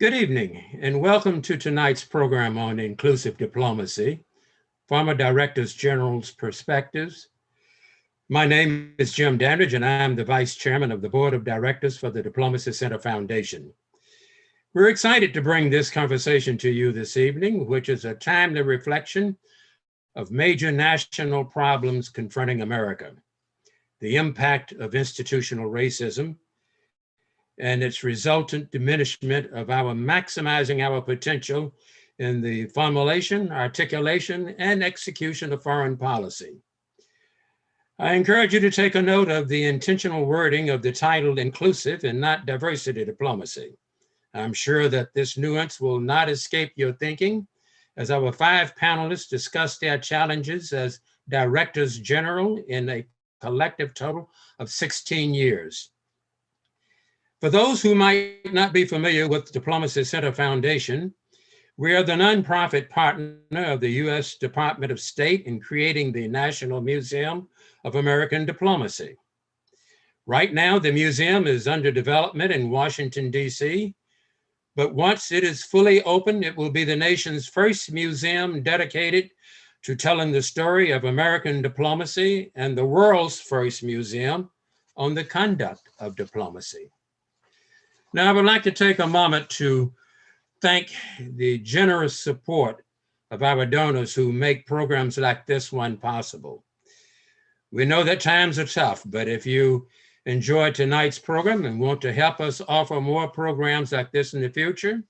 Good evening, and welcome to tonight's program on inclusive diplomacy, former Directors General's Perspectives. My name is Jim Dandridge, and I am the Vice Chairman of the Board of Directors for the Diplomacy Center Foundation. We're excited to bring this conversation to you this evening, which is a timely reflection of major national problems confronting America, the impact of institutional racism, and its resultant diminishment of our maximizing our potential in the formulation, articulation, and execution of foreign policy. I encourage you to take a note of the intentional wording of the title inclusive and not diversity diplomacy. I'm sure that this nuance will not escape your thinking as our five panelists discuss their challenges as Directors General in a collective total of 16 years. For those who might not be familiar with Diplomacy Center Foundation, we are the nonprofit partner of the U.S. Department of State in creating the National Museum of American Diplomacy. Right now, the museum is under development in Washington, D.C., but once it is fully open, it will be the nation's first museum dedicated to telling the story of American diplomacy and the world's first museum on the conduct of diplomacy. Now, I would like to take a moment to thank the generous support of our donors who make programs like this one possible. We know that times are tough, but if you enjoyed tonight's program and want to help us offer more programs like this in the future,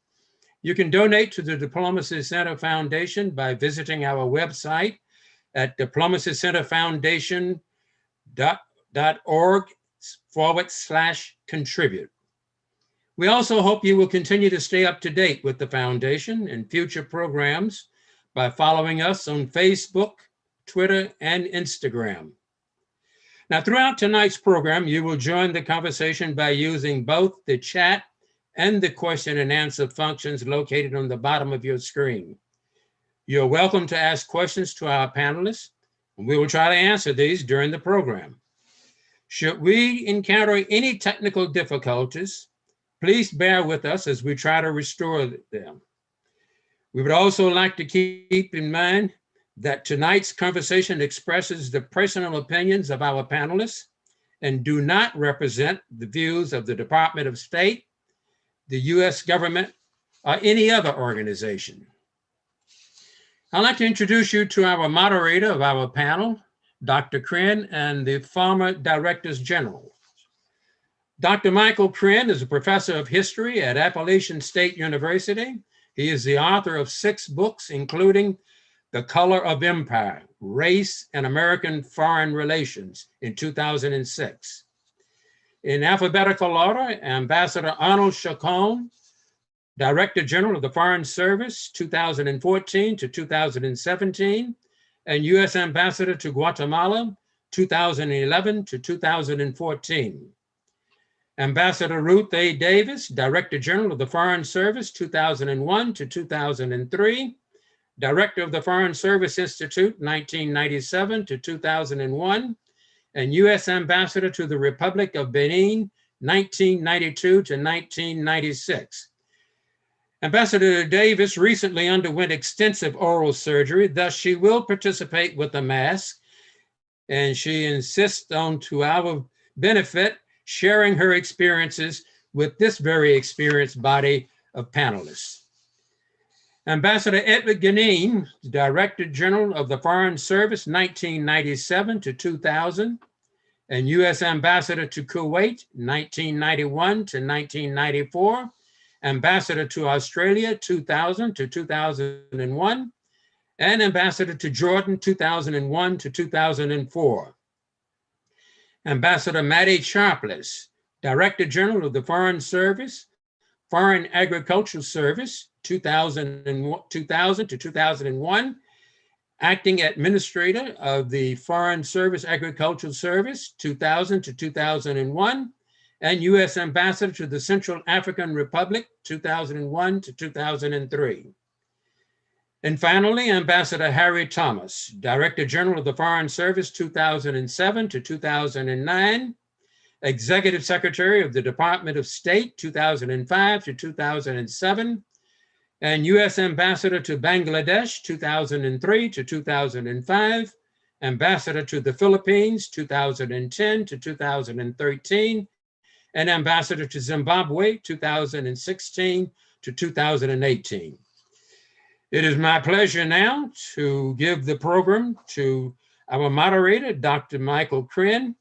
you can donate to the Diplomacy Center Foundation by visiting our website at diplomacycenterfoundation.org/contribute. We also hope you will continue to stay up to date with the foundation and future programs by following us on Facebook, Twitter, and Instagram. Now, throughout tonight's program, you will join the conversation by using both the chat and the question and answer functions located on the bottom of your screen. You're welcome to ask questions to our panelists, and we will try to answer these during the program. Should we encounter any technical difficulties, please bear with us as we try to restore them. We would also like to keep in mind that tonight's conversation expresses the personal opinions of our panelists and do not represent the views of the Department of State, the US government, or any other organization. I'd like to introduce you to our moderator of our panel, Dr. Krenn, and the former Directors General. Dr. Michael Krenn is a professor of history at Appalachian State University. He is the author of 6 books, including The Color of Empire, Race and American Foreign Relations in 2006. In alphabetical order, Ambassador Arnold Chacon, Director General of the Foreign Service, 2014 to 2017, and U.S. Ambassador to Guatemala, 2011 to 2014. Ambassador Ruth A. Davis, Director General of the Foreign Service, 2001 to 2003, Director of the Foreign Service Institute, 1997 to 2001, and U.S. Ambassador to the Republic of Benin, 1992 to 1996. Ambassador Davis recently underwent extensive oral surgery, thus she will participate with a mask, and she insists on, to our benefit, sharing her experiences with this very experienced body of panelists. Ambassador Edward Gnehm, Director General of the Foreign Service, 1997 to 2000, and U.S. Ambassador to Kuwait, 1991 to 1994, Ambassador to Australia, 2000 to 2001, and Ambassador to Jordan, 2001 to 2004. Ambassador Mattie Sharpless, Director General of the Foreign Service, Foreign Agricultural Service, 2000 to 2001, Acting Administrator of the Foreign Service Agricultural Service, 2000 to 2001, and U.S. Ambassador to the Central African Republic, 2001 to 2003. And finally, Ambassador Harry Thomas, Director General of the Foreign Service, 2007 to 2009, Executive Secretary of the Department of State, 2005 to 2007, and U.S. Ambassador to Bangladesh, 2003 to 2005, Ambassador to the Philippines, 2010 to 2013, and Ambassador to Zimbabwe, 2016 to 2018. It is my pleasure now to give the program to our moderator, Dr. Michael Krenn,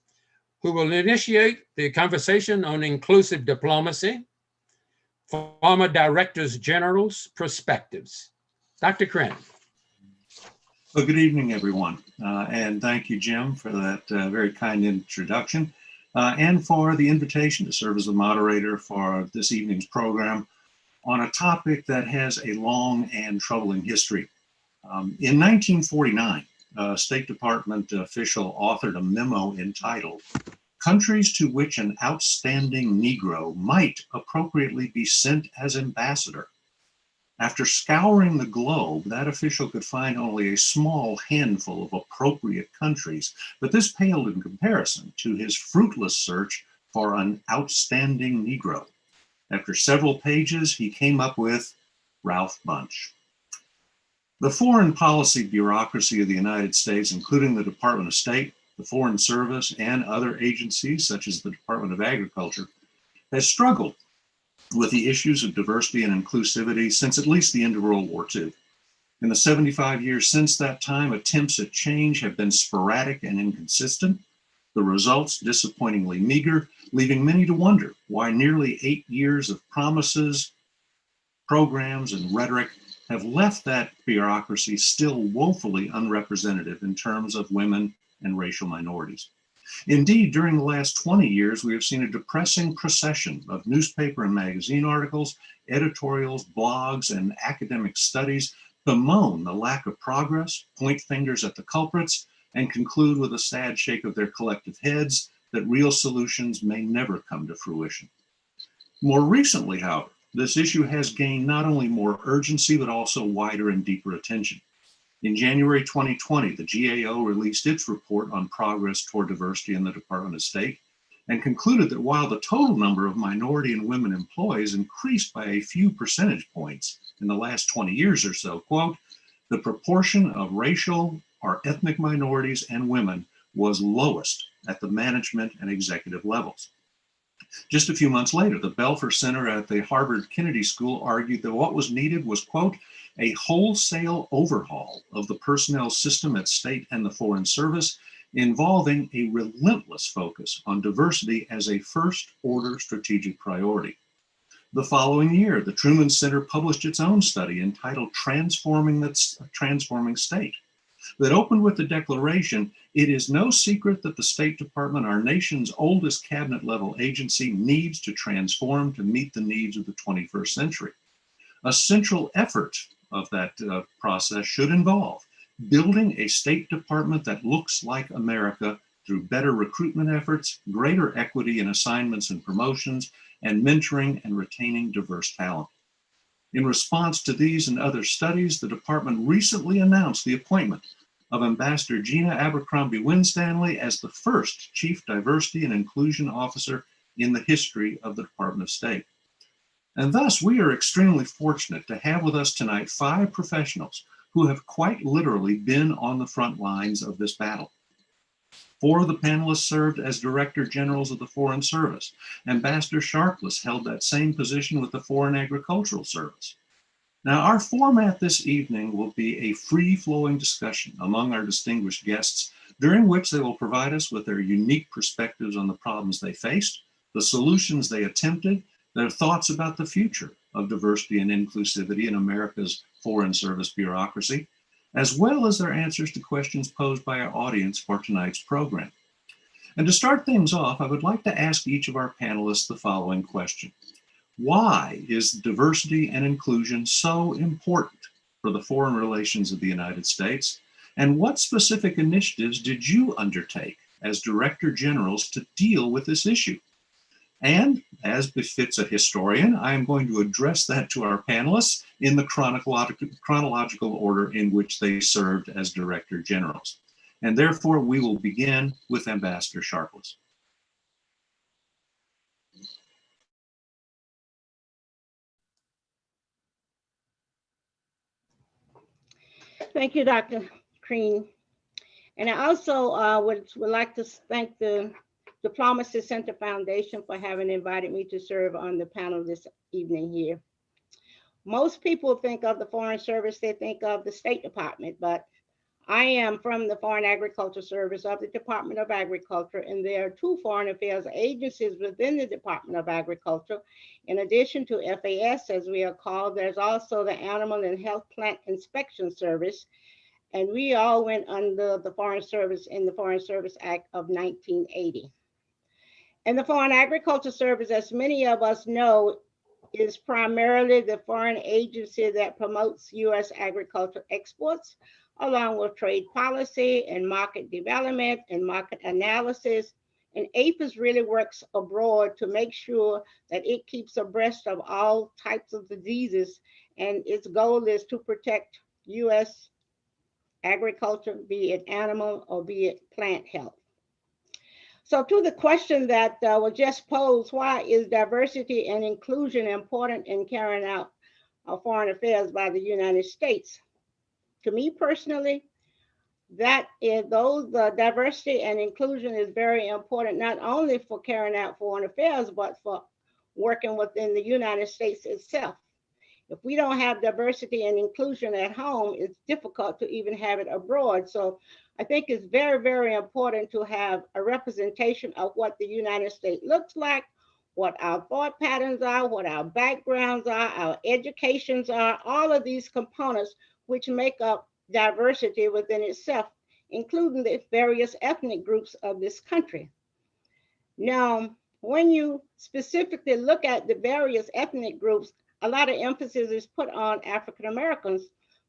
who will initiate the conversation on inclusive diplomacy, former Directors General's perspectives. Dr. Krenn. Well, good evening, everyone. And thank you, Jim, for that very kind introduction and for the invitation to serve as the moderator for this evening's program on a topic that has a long and troubling history. In 1949, a State Department official authored a memo entitled, "Countries to which an outstanding Negro might appropriately be sent as ambassador." After scouring the globe, that official could find only a small handful of appropriate countries, but this paled in comparison to his fruitless search for an outstanding Negro. After several pages, he came up with Ralph Bunche. The foreign policy bureaucracy of the United States, including the Department of State, the Foreign Service, and other agencies such as the Department of Agriculture, has struggled with the issues of diversity and inclusivity since at least the end of World War II. In the 75 years since that time, attempts at change have been sporadic and inconsistent, the results disappointingly meager, leaving many to wonder why nearly 8 years of promises, programs, and rhetoric have left that bureaucracy still woefully unrepresentative in terms of women and racial minorities. Indeed, during the last 20 years, we have seen a depressing procession of newspaper and magazine articles, editorials, blogs, and academic studies bemoan the lack of progress, point fingers at the culprits, and conclude with a sad shake of their collective heads that real solutions may never come to fruition. More recently, however, this issue has gained not only more urgency, but also wider and deeper attention. In January 2020, the GAO released its report on progress toward diversity in the Department of State and concluded that while the total number of minority and women employees increased by a few percentage points in the last 20 years or so, quote, the proportion of racial or ethnic minorities and women was lowest at the management and executive levels. Just a few months later, the Belfer Center at the Harvard Kennedy School argued that what was needed was, quote, a wholesale overhaul of the personnel system at State and the Foreign Service, involving a relentless focus on diversity as a first-order strategic priority. The following year, the Truman Center published its own study entitled Transforming State, that opened with the declaration, "It is no secret that the State Department, our nation's oldest cabinet-level agency, needs to transform to meet the needs of the 21st century." A central effort of that process should involve building a State Department that looks like America through better recruitment efforts, greater equity in assignments and promotions, and mentoring and retaining diverse talent. In response to these and other studies, the department recently announced the appointment of Ambassador Gina Abercrombie Winstanley as the first Chief Diversity and Inclusion Officer in the history of the Department of State. And thus, we are extremely fortunate to have with us tonight 5 professionals who have quite literally been on the front lines of this battle. 4 of the panelists served as Director Generals of the Foreign Service. Ambassador Sharpless held that same position with the Foreign Agricultural Service. Now, our format this evening will be a free-flowing discussion among our distinguished guests, during which they will provide us with their unique perspectives on the problems they faced, the solutions they attempted, their thoughts about the future of diversity and inclusivity in America's Foreign Service bureaucracy, as well as their answers to questions posed by our audience for tonight's program. And to start things off, I would like to ask each of our panelists the following question. Why is diversity and inclusion so important for the foreign relations of the United States? And what specific initiatives did you undertake as Director Generals to deal with this issue? And as befits a historian, I am going to address that to our panelists in the chronological order in which they served as Director Generals. And therefore, we will begin with Ambassador Sharpless. Thank you, Dr. Krenn. And I also would like to thank the Diplomacy Center Foundation for having invited me to serve on the panel this evening here. Most people think of the Foreign Service, they think of the State Department, but I am from the Foreign Agriculture Service of the Department of Agriculture, and there are two foreign affairs agencies within the Department of Agriculture. In addition to FAS, as we are called, there's also the Animal and Health Plant Inspection Service, and we all went under the Foreign Service in the Foreign Service Act of 1980. And the Foreign Agriculture Service, as many of us know, is primarily the foreign agency that promotes U.S. agricultural exports, along with trade policy and market development and market analysis. And APHIS really works abroad to make sure that it keeps abreast of all types of diseases. And its goal is to protect U.S. agriculture, be it animal or be it plant health. So to the question that was just posed, why is diversity and inclusion important in carrying out foreign affairs by the United States? To me personally, that is diversity and inclusion is very important, not only for carrying out foreign affairs, but for working within the United States itself. If we don't have diversity and inclusion at home, it's difficult to even have it abroad. So I think it's very, very important to have a representation of what the United States looks like, what our thought patterns are, what our backgrounds are, our educations are, all of these components which make up diversity within itself, including the various ethnic groups of this country. Now, when you specifically look at the various ethnic groups, a lot of emphasis is put on African Americans,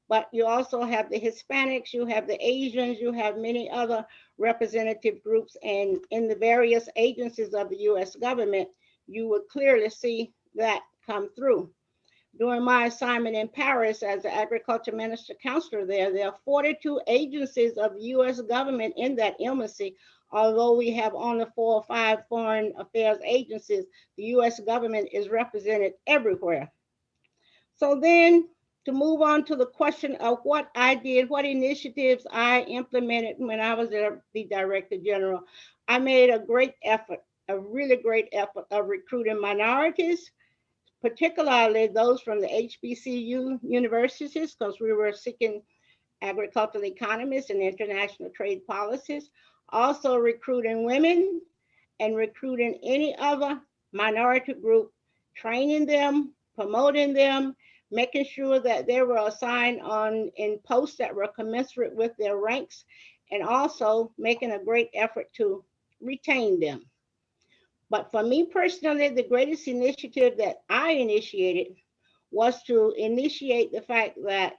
but you also have the Hispanics, you have the Asians, you have many other representative groups, and in the various agencies of the US government, you would clearly see that come through. During my assignment in Paris as the agriculture minister counselor there are 42 agencies of the US government in that embassy. Although we have only 4 or 5 foreign affairs agencies, the US government is represented everywhere. So then to move on to the question of what I did, what initiatives I implemented when I was the Director General, I made a great effort, a really great effort of recruiting minorities, particularly those from the HBCU universities, because we were seeking agricultural economists and international trade policies, also recruiting women and recruiting any other minority group, training them, promoting them, making sure that they were assigned in posts that were commensurate with their ranks, and also making a great effort to retain them. But for me personally, the greatest initiative that I initiated was to initiate the fact that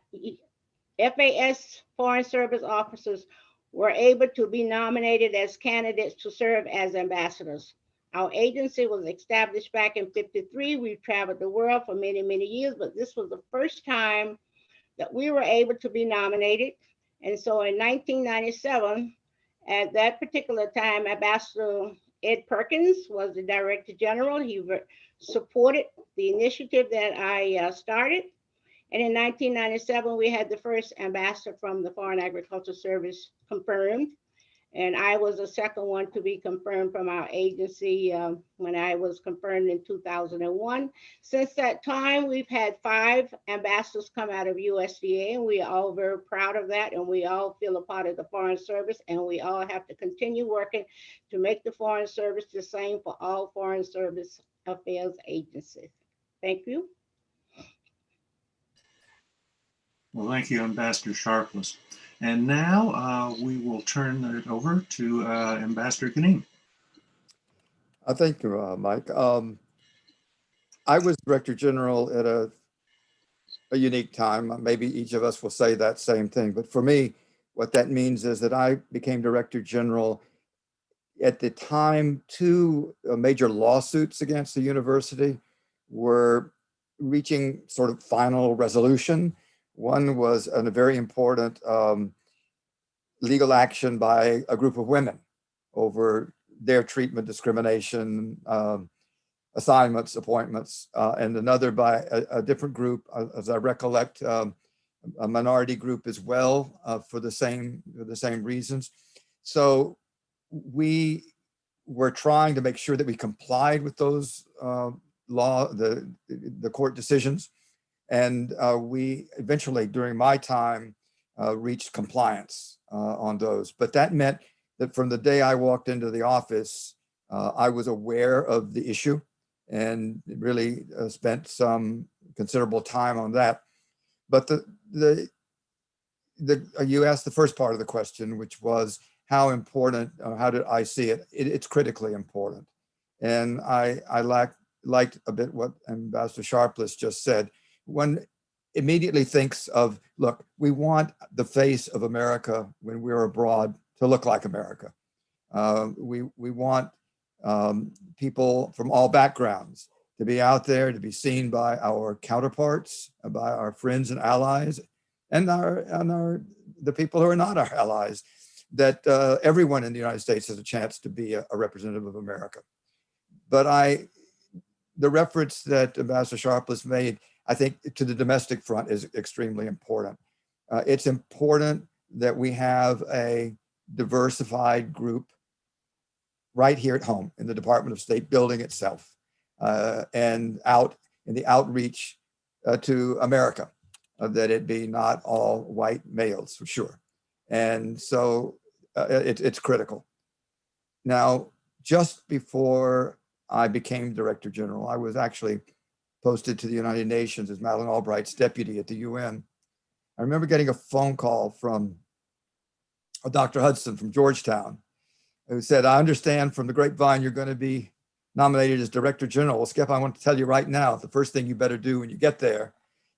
FAS Foreign Service officers were able to be nominated as candidates to serve as ambassadors. Our agency was established back in '53. We've traveled the world for many, many years, but this was the first time that we were able to be nominated. And so in 1997, at that particular time, Ambassador Ed Perkins was the Director General. He supported the initiative that I started. And in 1997, we had the first ambassador from the Foreign Agriculture Service confirmed. And I was the second one to be confirmed from our agency when I was confirmed in 2001. Since that time, we've had 5 ambassadors come out of USDA, and we are all very proud of that. And we all feel a part of the Foreign Service, and we all have to continue working to make the Foreign Service the same for all Foreign Service Affairs agencies. Thank you. Well, thank you, Ambassador Sharpless. And now we will turn it over to Ambassador Gnehm. Thank you, Mike. I was Director General at a unique time. Maybe each of us will say that same thing, but for me, what that means is that I became Director General at the time 2 major lawsuits against the university were reaching sort of final resolution. One was a very important legal action by a group of women over their treatment, discrimination, assignments, appointments, and another by a different group, as I recollect, a minority group as well for the same reasons. So we were trying to make sure that we complied with those the court decisions. And we eventually, during my time, reached compliance on those. But that meant that from the day I walked into the office, I was aware of the issue and really spent some considerable time on that. But you asked the first part of the question, which was how important, how did I see it? It's critically important. And I liked a bit what Ambassador Sharpless just said. One immediately thinks of, look, we want the face of America when we're abroad to look like America. We want people from all backgrounds to be out there, to be seen by our counterparts, by our friends and allies, and the people who are not our allies, that everyone in the United States has a chance to be a representative of America. But the reference that Ambassador Sharpless made, I think, to the domestic front is extremely important. It's important that we have a diversified group right here at home in the Department of State building itself and out in the outreach to America, that it be not all white males for sure. And so it's critical. Now, just before I became Director General, I was actually posted to the United Nations as Madeleine Albright's deputy at the UN. I remember getting a phone call from Dr. Hudson from Georgetown, who said, I understand from the grapevine you're going to be nominated as Director General. Well, Skip, I want to tell you right now, the first thing you better do when you get there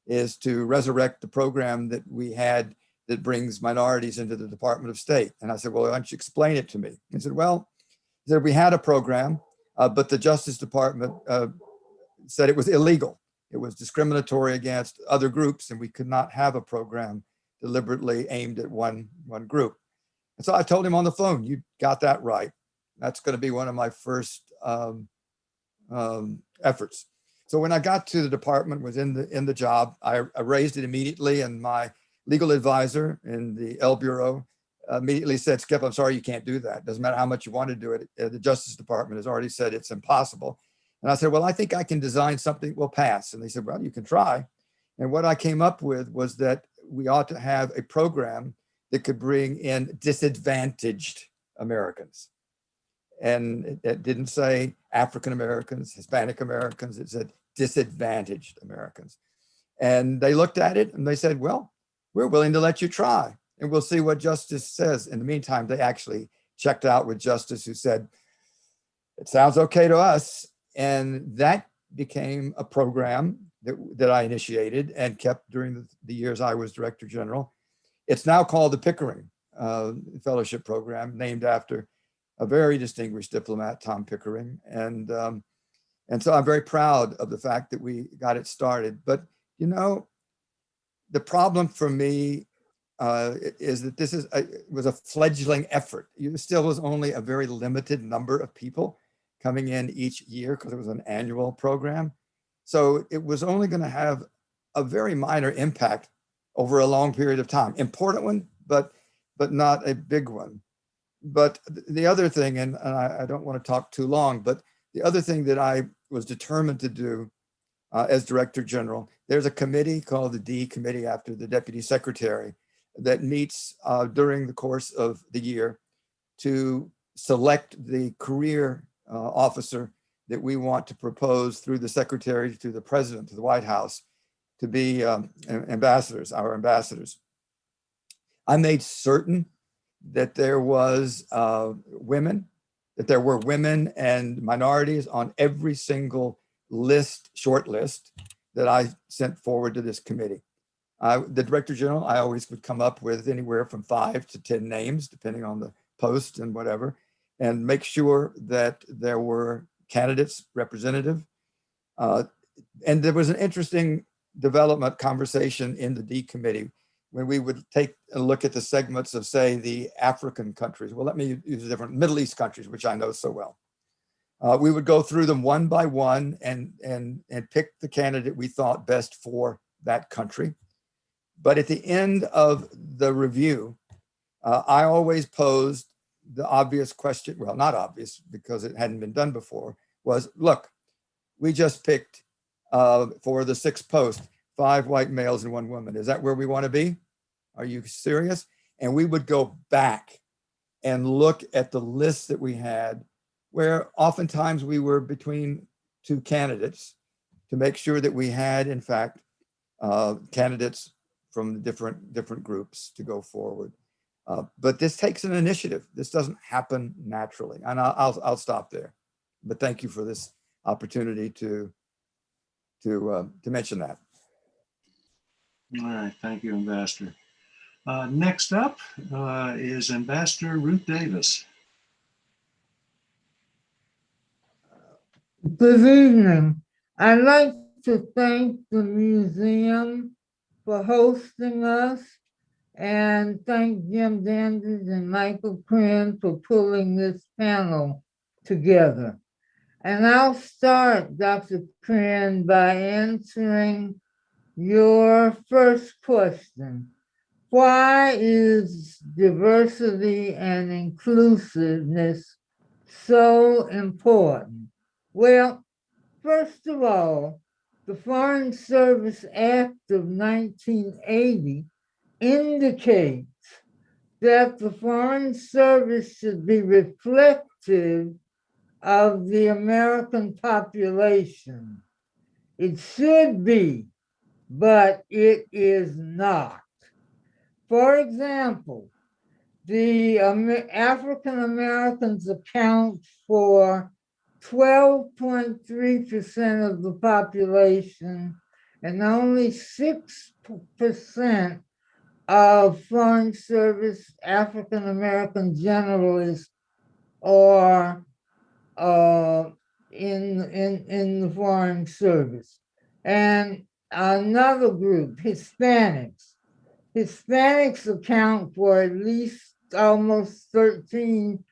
is to resurrect the program that we had that brings minorities into the Department of State. And I said, well, why don't you explain it to me? He said, well, we had a program, but the Justice Department said it was illegal. It was discriminatory against other groups, and we could not have a program deliberately aimed at one group. And so I told him on the phone, you got that right. That's going to be one of my first efforts. So when I got to the department, was in the job, I raised it immediately, and my legal advisor in the L Bureau immediately said, Skip, I'm sorry, you can't do that. Doesn't matter how much you want to do it. The Justice Department has already said it's impossible. And I said, well, I think I can design something that will pass. And they said, well, you can try. And what I came up with was that we ought to have a program that could bring in disadvantaged Americans. And it didn't say African Americans, Hispanic Americans, it said disadvantaged Americans. And they looked at it and they said, well, we're willing to let you try, and we'll see what Justice says. In the meantime, they actually checked out with Justice, who said, it sounds okay to us. And that became a program that I initiated and kept during the years I was Director General. It's now called the Pickering Fellowship Program, named after a very distinguished diplomat, Tom Pickering. And so I'm very proud of the fact that we got it started. But, you know, the problem for me is that this was a fledgling effort. It still was only a very limited number of people coming in each year because it was an annual program. So it was only going to have a very minor impact over a long period of time. Important one, but not a big one. But the other thing, and I don't want to talk too long, but the other thing that I was determined to do as Director General, there's a committee called the D Committee after the Deputy Secretary that meets during the course of the year to select the career officer that we want to propose through the Secretary to the President, to the White House, to be ambassadors, our ambassadors. I made certain that there was women, that there were women and minorities on every single short list that I sent forward to this committee. The Director General, I always would come up with anywhere from 5 to 10 names, depending on the post and whatever, and make sure that there were candidates representative. And there was an interesting development conversation in the D Committee when we would take a look at the segments of, say, the African countries. Well, let me use a different Middle East countries, which I know so well. We would go through them one by one and pick the candidate we thought best for that country. But at the end of the review, I always posed the obvious question, well, not obvious because it hadn't been done before, was, look, we just picked for the 6th post, 5 white males and 1 woman. Is that where we want to be? Are you serious? And we would go back and look at the list that we had, where oftentimes we were between 2 candidates to make sure that we had, in fact, candidates from different groups to go forward. But this takes an initiative. This doesn't happen naturally. And I'll stop there. But thank you for this opportunity to mention that. All right, thank you, Ambassador. Next up is Ambassador Ruth Davis. Good evening. I'd like to thank the museum for hosting us and thank Jim Dandridge and Michael Krenn for pulling this panel together. And I'll start, Dr. Krenn, by answering your first question. Why is diversity and inclusiveness so important? Well, first of all, the Foreign Service Act of 1980 indicates that the Foreign Service should be reflective of the American population. It should be, but it is not. For example, the African Americans account for 12.3% of the population and only 6% of Foreign Service African American generalists are in the Foreign Service. And another group, Hispanics. Hispanics account for at least almost 13%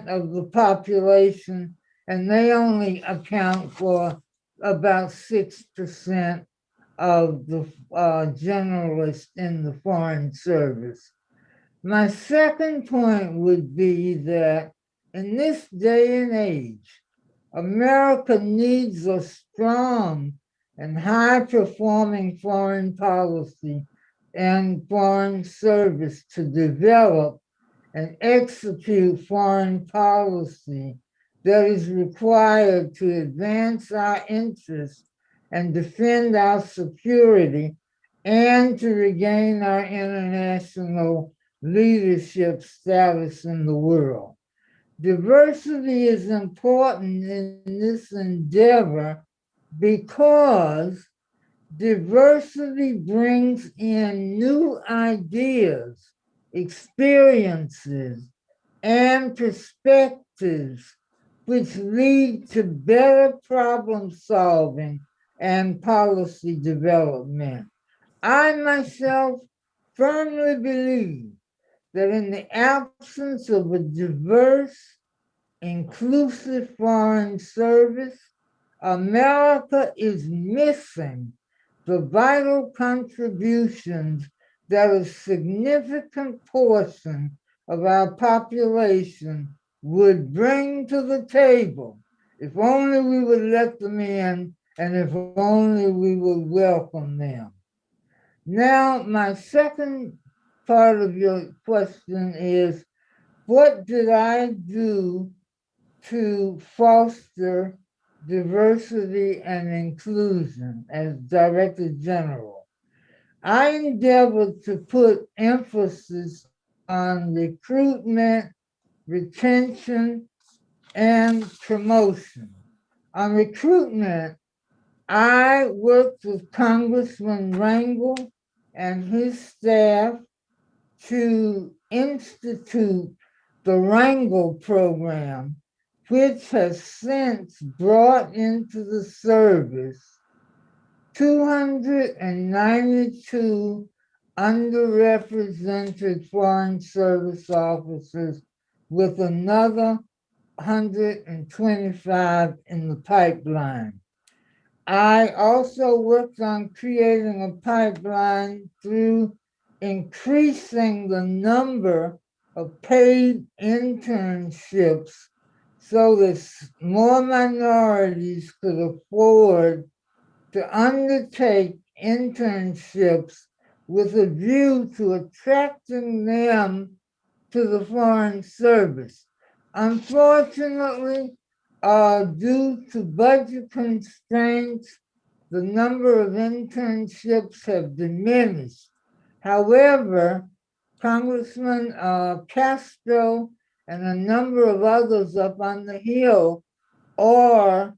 of the population, and they only account for about 6% of the generalists in the Foreign Service. My second point would be that in this day and age, America needs a strong and high-performing foreign policy and foreign service to develop and execute foreign policy that is required to advance our interests and defend our security and to regain our international leadership status in the world. Diversity is important in this endeavor because diversity brings in new ideas, experiences, and perspectives, which lead to better problem solving and policy development. I myself firmly believe that in the absence of a diverse, inclusive foreign service, America is missing the vital contributions that a significant portion of our population would bring to the table if only we would let them in and if only we would welcome them. Now, my second part of your question is, what did I do to foster diversity and inclusion as Director General? I endeavored to put emphasis on recruitment, retention, and promotion. On recruitment, I worked with Congressman Rangel and his staff to institute the Rangel program, which has since brought into the service 292 underrepresented Foreign Service officers, with another 125 in the pipeline. I also worked on creating a pipeline through increasing the number of paid internships so that more minorities could afford to undertake internships with a view to attracting them to the Foreign Service. Unfortunately, due to budget constraints, the number of internships have diminished. However, Congressman Castro and a number of others up on the Hill are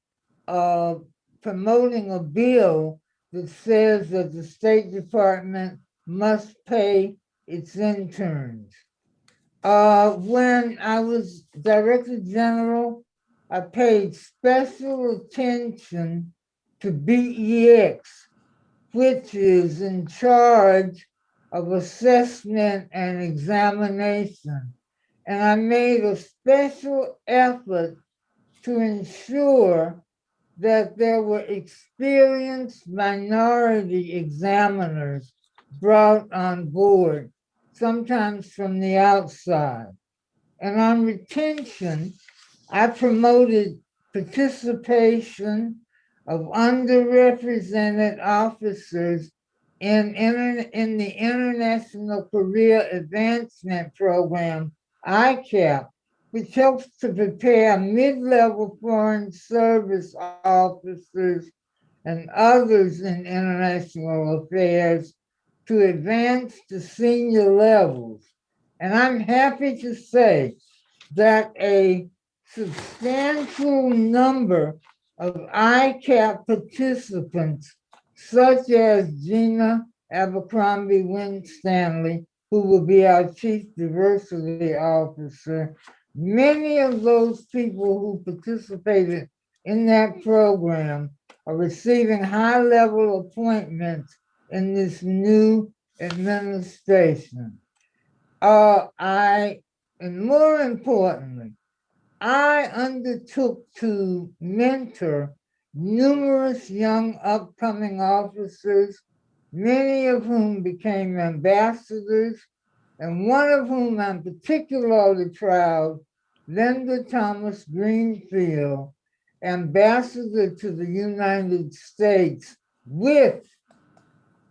promoting a bill that says that the State Department must pay its interns. When I was Director General, I paid special attention to BEX, which is in charge of assessment and examination. And I made a special effort to ensure that there were experienced minority examiners brought on board, sometimes from the outside. And on retention, I promoted participation of underrepresented officers in the International Career Advancement Program, ICAP, which helps to prepare mid-level foreign service officers and others in international affairs to advance to senior levels. And I'm happy to say that a substantial number of ICAP participants, such as Gina Abercrombie Winstanley, who will be our Chief Diversity Officer, many of those people who participated in that program are receiving high-level appointments in this new administration. And more importantly, I undertook to mentor numerous young upcoming officers, many of whom became ambassadors, and one of whom I'm particularly proud, Linda Thomas Greenfield, ambassador to the United States with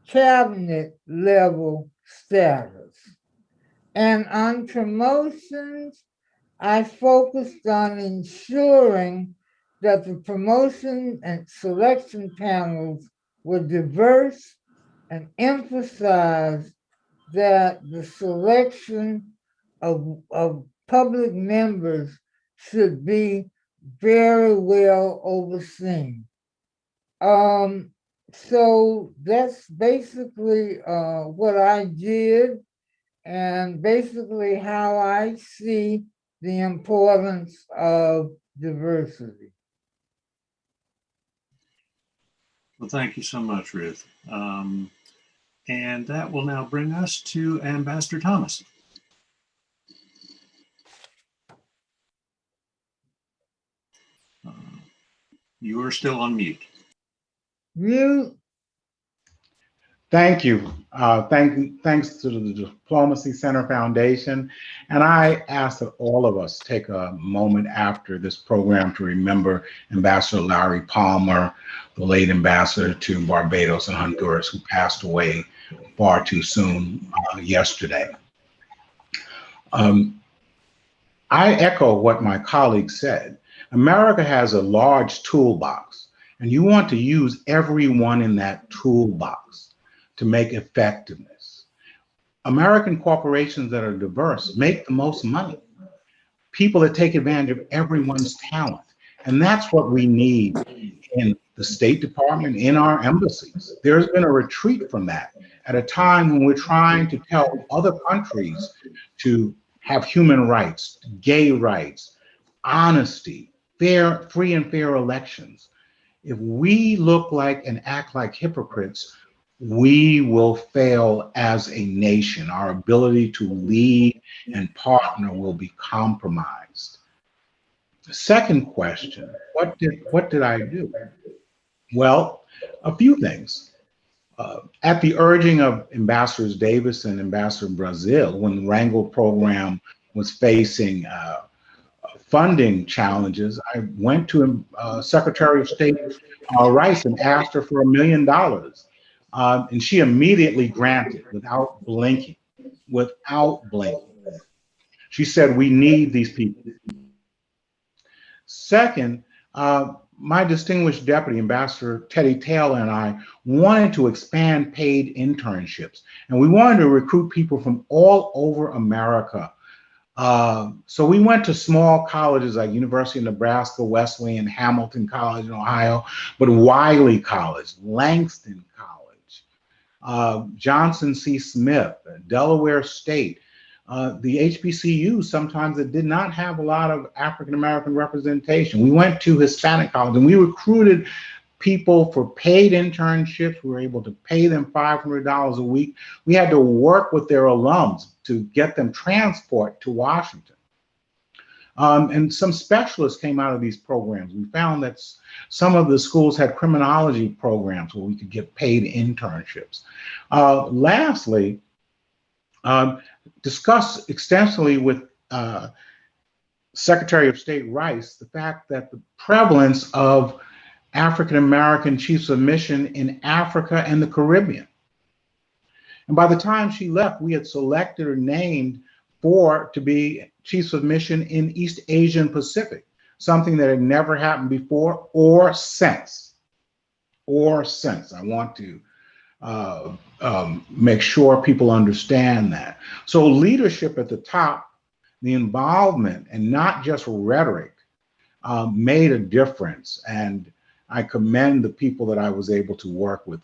cabinet level status. And on promotions, I focused on ensuring that the promotion and selection panels were diverse and emphasized that the selection of public members should be very well overseen. So that's basically what I did and basically how I see the importance of diversity. Well, thank you so much, Ruth. And that will now bring us to Ambassador Thomas. You are still on mute. Mute. Thank you. Thanks to the Diplomacy Center Foundation. And I ask that all of us take a moment after this program to remember Ambassador Larry Palmer, the late ambassador to Barbados and Honduras, who passed away far too soon yesterday. I echo what my colleague said. America has a large toolbox, and you want to use everyone in that toolbox to make effectiveness. American corporations that are diverse make the most money. People that take advantage of everyone's talent. And that's what we need in the State Department, in our embassies. There's been a retreat from that at a time when we're trying to tell other countries to have human rights, gay rights, honesty, free and fair elections. If we look like and act like hypocrites, we will fail as a nation. Our ability to lead and partner will be compromised. The second question, what did I do? Well, a few things. At the urging of Ambassadors Davis and Ambassador Brazil, when the Wrangle program was facing funding challenges, I went to Secretary of State Rice and asked her for $1 million. And she immediately granted without blinking, without blinking. She said, we need these people. Second, my distinguished deputy, Ambassador Teddy Taylor, and I wanted to expand paid internships, and we wanted to recruit people from all over America. So we went to small colleges like University of Nebraska, Wesleyan, Hamilton College in Ohio, but Wiley College, Langston College, Johnson C. Smith, Delaware State, the HBCUs sometimes that did not have a lot of African-American representation. We went to Hispanic college and we recruited people for paid internships. We were able to pay them $500 a week. We had to work with their alums to get them transport to Washington. And some specialists came out of these programs. We found that some of the schools had criminology programs where we could get paid internships. Lastly, discussed extensively with Secretary of State Rice the fact that the prevalence of African-American chiefs of mission in Africa and the Caribbean. And by the time she left, we had selected or named 4 to be chiefs of mission in East Asia and Pacific, something that had never happened before or since. I want to make sure people understand that. So leadership at the top, the involvement, and not just rhetoric, made a difference. And I commend the people that I was able to work with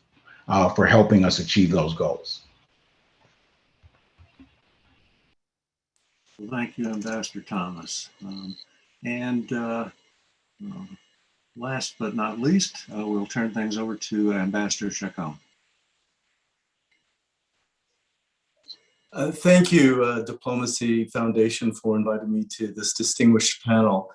for helping us achieve those goals. Well, thank you, Ambassador Thomas. Last but not least, we'll turn things over to Ambassador Chacon. Thank you, Diplomacy Foundation, for inviting me to this distinguished panel.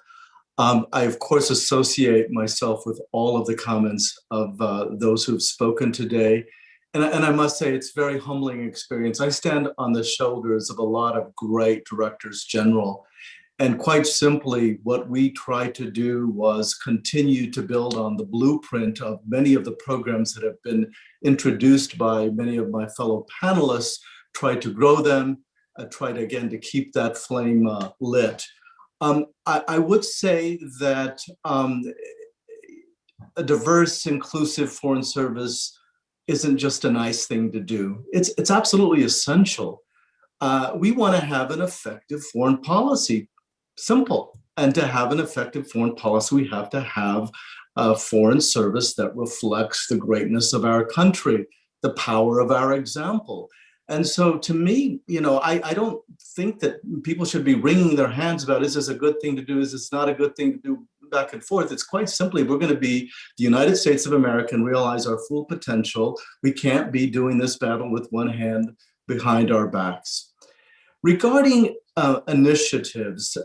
I, of course, associate myself with all of the comments of those who have spoken today. And I must say, it's a very humbling experience. I stand on the shoulders of a lot of great directors general. And quite simply, what we tried to do was continue to build on the blueprint of many of the programs that have been introduced by many of my fellow panelists, try to grow them, try to, again, to keep that flame lit. I would say that a diverse, inclusive foreign service isn't just a nice thing to do. It's absolutely essential. We want to have an effective foreign policy. Simple. And to have an effective foreign policy, we have to have a foreign service that reflects the greatness of our country, the power of our example. And so to me, you know, I don't think that people should be wringing their hands about, is this a good thing to do? Is this not a good thing to do? Back and forth. It's quite simply, we're going to be the United States of America and realize our full potential. We can't be doing this battle with one hand behind our backs. Regarding initiatives,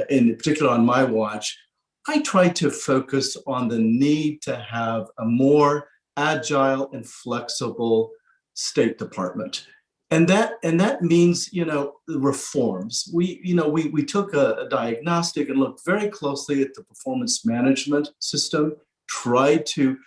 in particular on my watch, I try to focus on the need to have a more agile and flexible State Department. And that means, you know, reforms. We took a diagnostic and looked very closely at the performance management system, tried to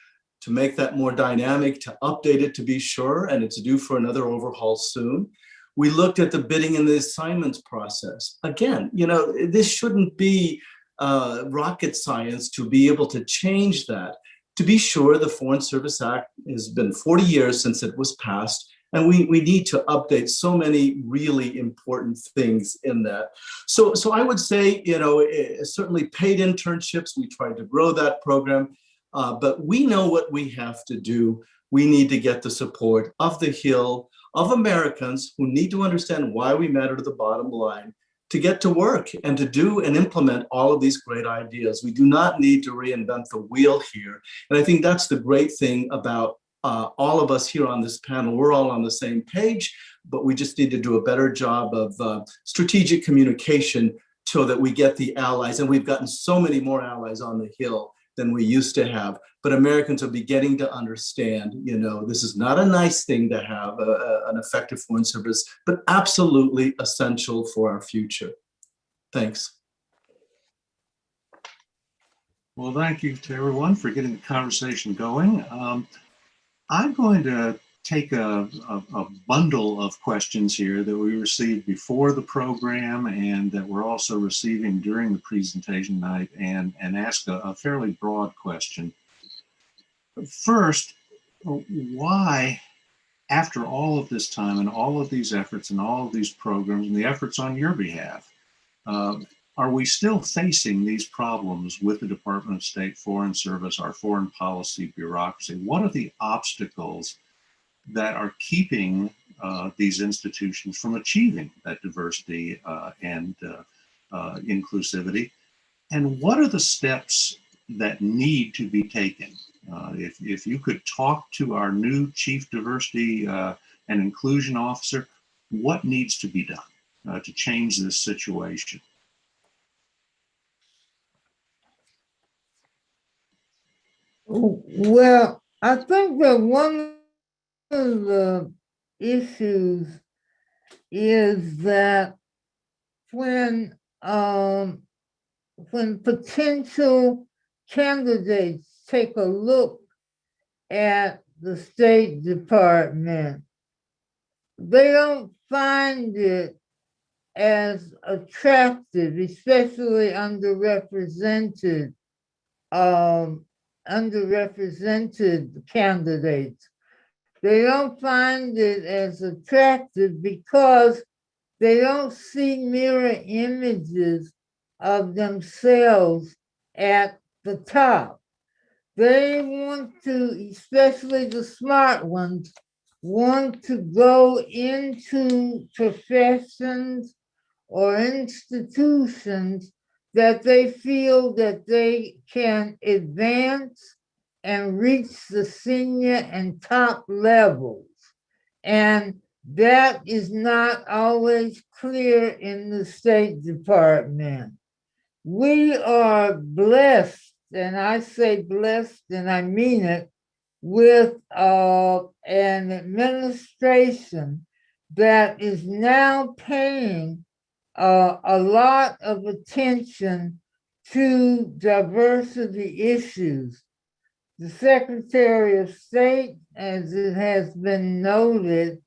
make that more dynamic, to update it to be sure, and it's due for another overhaul soon. We looked at the bidding and the assignments process. Again, you know, this shouldn't be rocket science to be able to change that. To be sure, the Foreign Service Act has been 40 years since it was passed, and we need to update so many really important things in that. So I would say, you know, certainly paid internships, we tried to grow that program, but we know what we have to do. We need to get the support of the Hill, of Americans who need to understand why we matter to the bottom line, to get to work and to do and implement all of these great ideas. We do not need to reinvent the wheel here. And I think that's the great thing about all of us here on this panel. We're all on the same page, but we just need to do a better job of strategic communication so that we get the allies. And we've gotten so many more allies on the Hill than we used to have. But Americans are beginning to understand, this is not a nice thing to have an effective foreign service, but absolutely essential for our future. Thanks. Well, thank you to everyone for getting the conversation going. I'm going to take a bundle of questions here that we received before the program and that we're also receiving during the presentation night and ask a fairly broad question. First, why, after all of this time and all of these efforts and all of these programs and the efforts on your behalf, are we still facing these problems with the Department of State, Foreign Service, our foreign policy bureaucracy? What are the obstacles that are keeping these institutions from achieving that diversity and inclusivity? And what are the steps that need to be taken? If you could talk to our new Chief Diversity and Inclusion Officer, what needs to be done to change this situation? Well, I think that one of the issues is that when potential candidates take a look at the State Department, they don't find it as attractive, especially underrepresented candidates. They don't find it as attractive because they don't see mirror images of themselves at the top. They want to, especially the smart ones, want to go into professions or institutions that they feel that they can advance and reach the senior and top levels. And that is not always clear in the State Department. We are blessed, and I say blessed and I mean it, with an administration that is now paying a lot of attention to diversity issues. The Secretary of State, as it has been noted,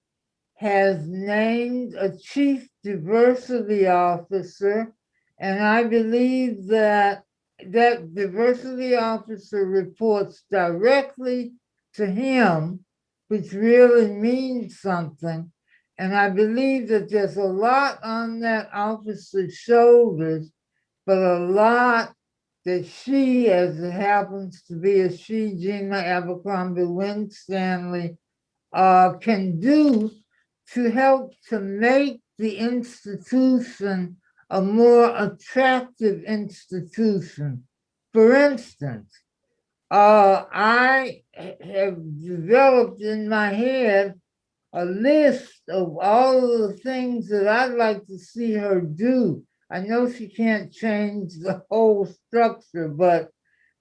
has named a Chief Diversity Officer, and I believe that that diversity officer reports directly to him, which really means something. And I believe that there's a lot on that officer's shoulders, but a lot that she, as it happens to be a she, Gina Abercrombie Winstanley, can do to help to make the institution a more attractive institution. For instance, I have developed in my head a list of all of the things that I'd like to see her do. I know she can't change the whole structure, but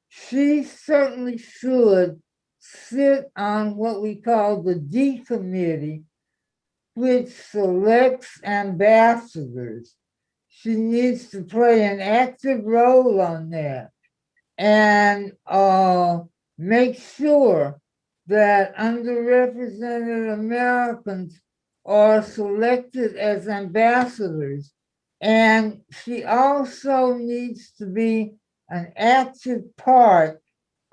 she certainly should sit on what we call the D committee, which selects ambassadors. She needs to play an active role on that and make sure that underrepresented Americans are selected as ambassadors. And she also needs to be an active part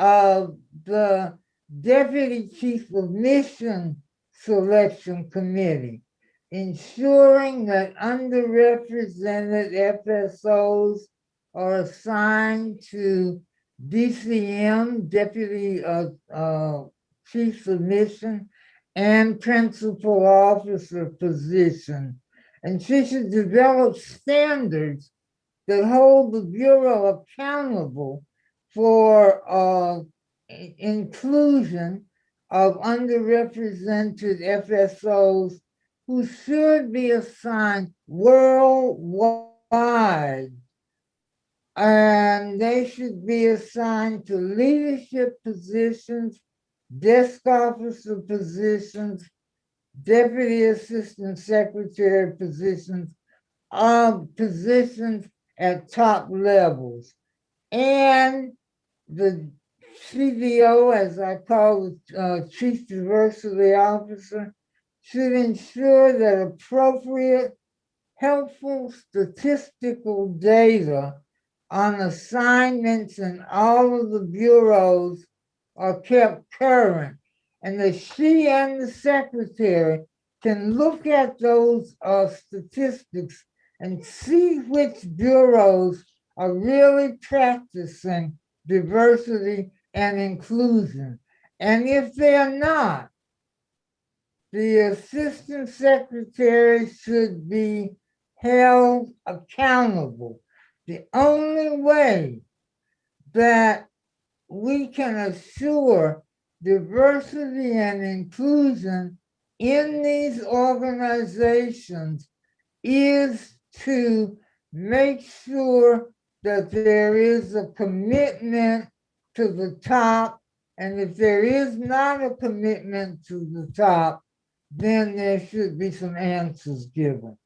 of the Deputy Chief of Mission Selection Committee, ensuring that underrepresented FSOs are assigned to DCM, Deputy Chief of Mission, and Principal Officer position. And she should develop standards that hold the Bureau accountable for inclusion of underrepresented FSOs who should be assigned worldwide and they should be assigned to leadership positions, desk officer positions, deputy assistant secretary positions, positions at top levels. And the CDO, as I call it, Chief Diversity Officer, should ensure that appropriate, helpful statistical data on assignments in all of the bureaus are kept current, and that she and the secretary can look at those statistics and see which bureaus are really practicing diversity and inclusion. And if they're not, the assistant secretary should be held accountable. The only way that we can assure diversity and inclusion in these organizations is to make sure that there is a commitment to the top. And if there is not a commitment to the top, then there should be some answers given.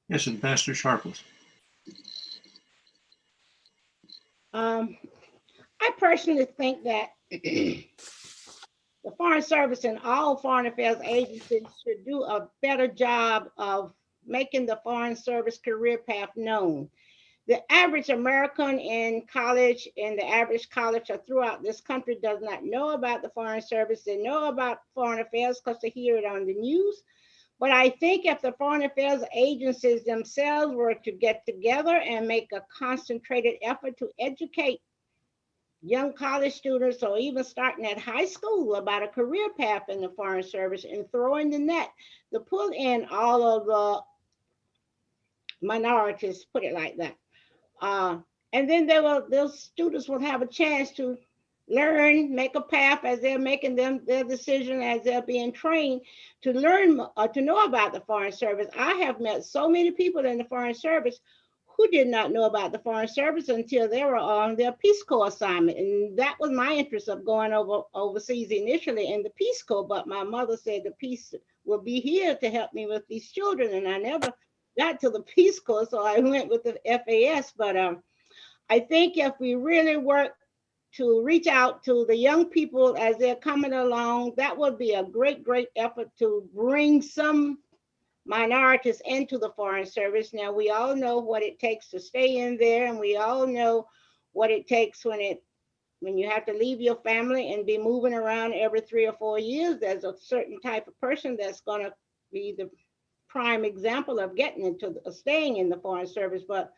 Yes, and Pastor Sharpless. I personally think that the Foreign Service and all foreign affairs agencies should do a better job of making the Foreign Service career path known. The average American in college and the average college or throughout this country does not know about the Foreign Service. They know about foreign affairs because they hear it on the news. But I think if the foreign affairs agencies themselves were to get together and make a concentrated effort to educate young college students, or even starting at high school, about a career path in the Foreign Service, and throw in the net to pull in all of the minorities, put it like that. And then those students will have a chance to learn, make a path as they're making their decision, as they're being trained to learn or to know about the Foreign Service. I have met so many people in the Foreign Service who did not know about the Foreign Service until they were on their Peace Corps assignment. And that was my interest of going overseas initially in the Peace Corps, but my mother said the peace will be here to help me with these children. And I never got to the Peace Corps, so I went with the FAS. But I think if we really work to reach out to the young people as they're coming along, that would be a great, great effort to bring some minorities into the Foreign Service. Now, we all know what it takes to stay in there, and we all know what it takes when you have to leave your family and be moving around every 3 or 4 years. There's a certain type of person that's going to be the prime example of getting into staying in the Foreign Service. But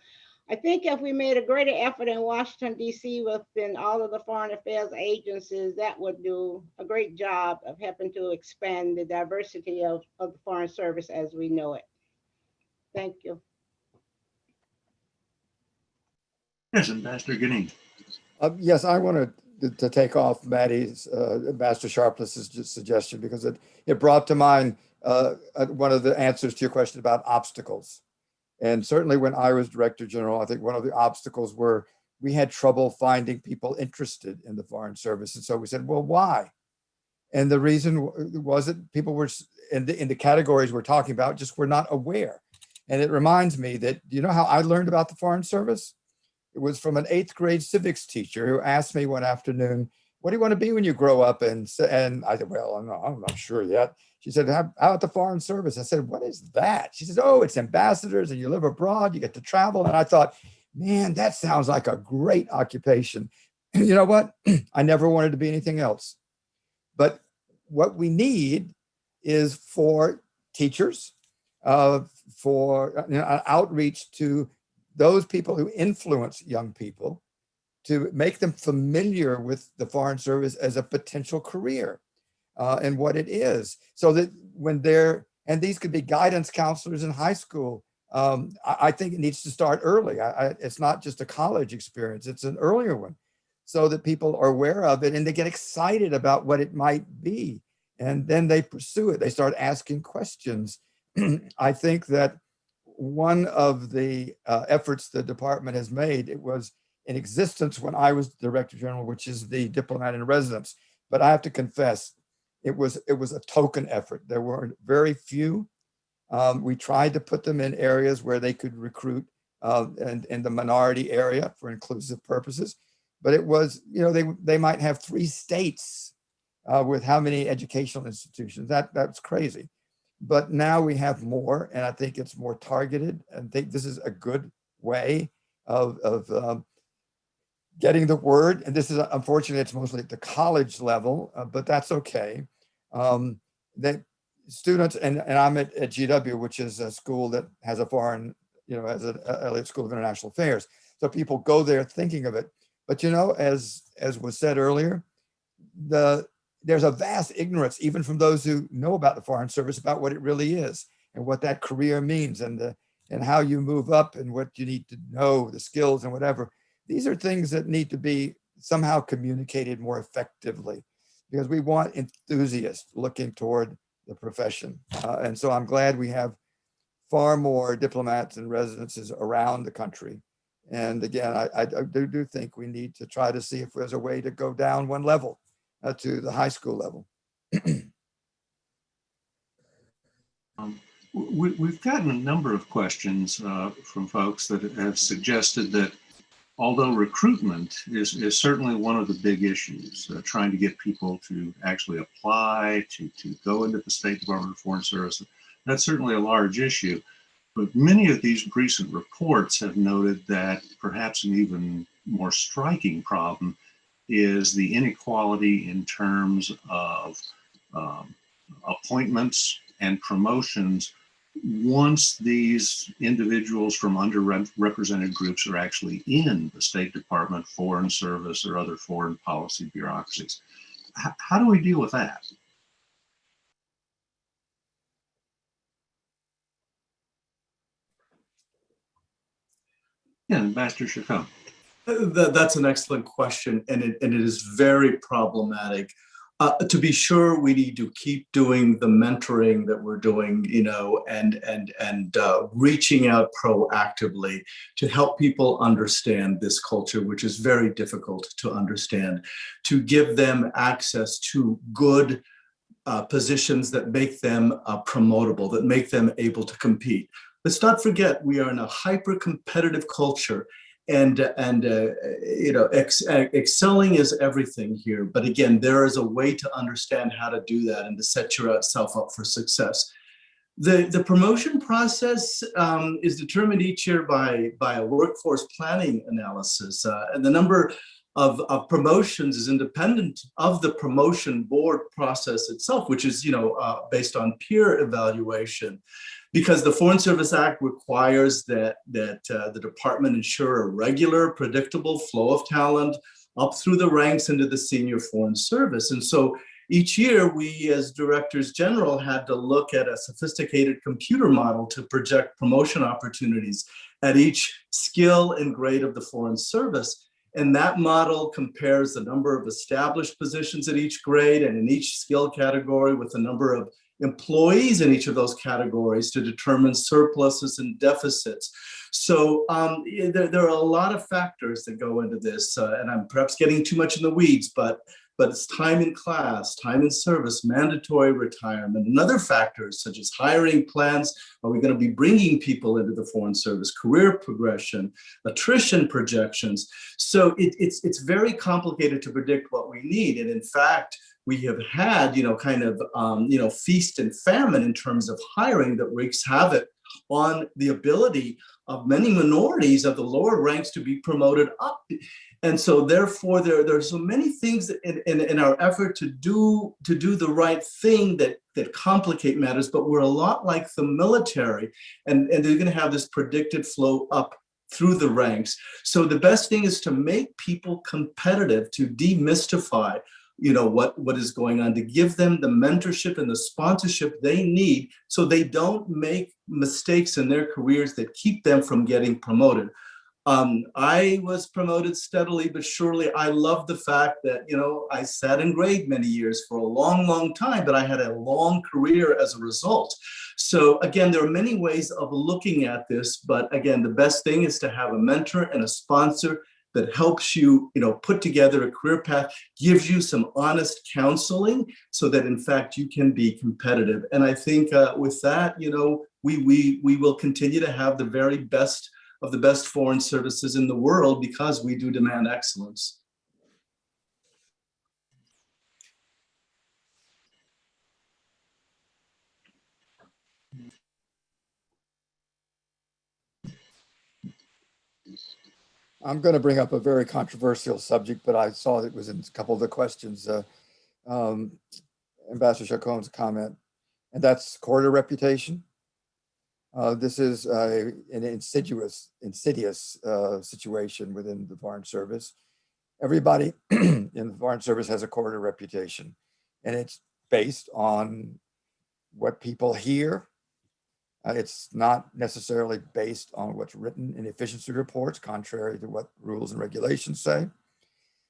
I think if we made a greater effort in Washington, D.C. within all of the foreign affairs agencies, that would do a great job of helping to expand the diversity of the Foreign Service as we know it. Thank you. Yes, Ambassador Gnehm. Yes, I wanted to take off Mattie's, Ambassador Sharpless's suggestion, because it brought to mind one of the answers to your question about obstacles. And certainly when I was Director General, I think one of the obstacles were we had trouble finding people interested in the Foreign Service. And so we said, well, why? And the reason was that people were in the categories we're talking about just were not aware. And it reminds me that, you know how I learned about the Foreign Service? It was from an 8th grade civics teacher who asked me one afternoon, what do you want to be when you grow up? And I said, well, I'm not sure yet. She said, how about the Foreign Service? I said, what is that? She says, oh, it's ambassadors and you live abroad, you get to travel. And I thought, man, that sounds like a great occupation. You know what? I never wanted to be anything else. But what we need is for teachers, for outreach to those people who influence young people, to make them familiar with the Foreign Service as a potential career and what it is. So that when and these could be guidance counselors in high school. I think it needs to start early. It's not just a college experience, it's an earlier one, so that people are aware of it and they get excited about what it might be. And then they pursue it. They start asking questions. I think that one of the efforts the department has made, it was in existence when I was Director General, which is the diplomat in residence. But I have to confess, it was a token effort. There were very few. We tried to put them in areas where they could recruit and in the minority area for inclusive purposes. But it was, they might have 3 states with how many educational institutions. That's crazy. But now we have more, and I think it's more targeted. I think this is a good way of getting the word. And this is, unfortunately, it's mostly at the college level, but that's okay. That students, and I'm at GW, which is a school that has a foreign, as an Elliott School of International Affairs. So people go there thinking of it. But, as was said earlier, there's a vast ignorance, even from those who know about the Foreign Service, about what it really is and what that career means and how you move up and what you need to know, the skills and whatever. These are things that need to be somehow communicated more effectively, because we want enthusiasts looking toward the profession. And so I'm glad we have far more diplomats and residences around the country. And again, I do think we need to try to see if there's a way to go down one level to the high school level. We've gotten a number of questions from folks that have suggested that although recruitment is certainly one of the big issues, trying to get people to actually apply, to go into the State Department of Foreign Service, that's certainly a large issue. But many of these recent reports have noted that perhaps an even more striking problem is the inequality in terms of appointments and promotions once these individuals from underrepresented groups are actually in the State Department, Foreign Service, or other foreign policy bureaucracies. How do we deal with that? Yeah, Ambassador Chacon. That's an excellent question, and it is very problematic. To be sure, we need to keep doing the mentoring that we're doing, and reaching out proactively to help people understand this culture, which is very difficult to understand, to give them access to good positions that make them promotable, that make them able to compete. Let's not forget, we are in a hyper-competitive culture. And excelling is everything here. But again, there is a way to understand how to do that and to set yourself up for success. The promotion process is determined each year by a workforce planning analysis. And the number of promotions is independent of the promotion board process itself, which is based on peer evaluation. Because the Foreign Service Act requires that the department ensure a regular, predictable flow of talent up through the ranks into the senior foreign service. And so each year, we as directors general had to look at a sophisticated computer model to project promotion opportunities at each skill and grade of the foreign service. And that model compares the number of established positions at each grade and in each skill category with the number of employees in each of those categories to determine surpluses and deficits. So there are a lot of factors that go into this, and I'm perhaps getting too much in the weeds, but it's time in class, time in service, mandatory retirement, and other factors such as hiring plans. Are we going to be bringing people into the Foreign Service? Career progression, attrition projections. So it's very complicated to predict what we need. And in fact, we have had, feast and famine in terms of hiring that wreaks havoc on the ability of many minorities of the lower ranks to be promoted up. And so therefore, there are so many things that in our effort to do the right thing that complicate matters, but we're a lot like the military, and they're going to have this predicted flow up through the ranks. So the best thing is to make people competitive, to demystify what is going on, to give them the mentorship and the sponsorship they need so they don't make mistakes in their careers that keep them from getting promoted. I was promoted steadily, but surely. I love the fact that, I sat in grade many years for a long, long time, but I had a long career as a result. So again, there are many ways of looking at this, but again, the best thing is to have a mentor and a sponsor that helps you, put together a career path, gives you some honest counseling so that in fact you can be competitive. And I think with that, we will continue to have the very best of the best foreign services in the world because we do demand excellence. I'm going to bring up a very controversial subject, but I saw it was in a couple of the questions, Ambassador Chacon's comment, and that's corridor reputation. This is an insidious situation within the Foreign Service. Everybody in the Foreign Service has a corridor reputation, and it's based on what people hear. It's not necessarily based on what's written in efficiency reports, contrary to what rules and regulations say.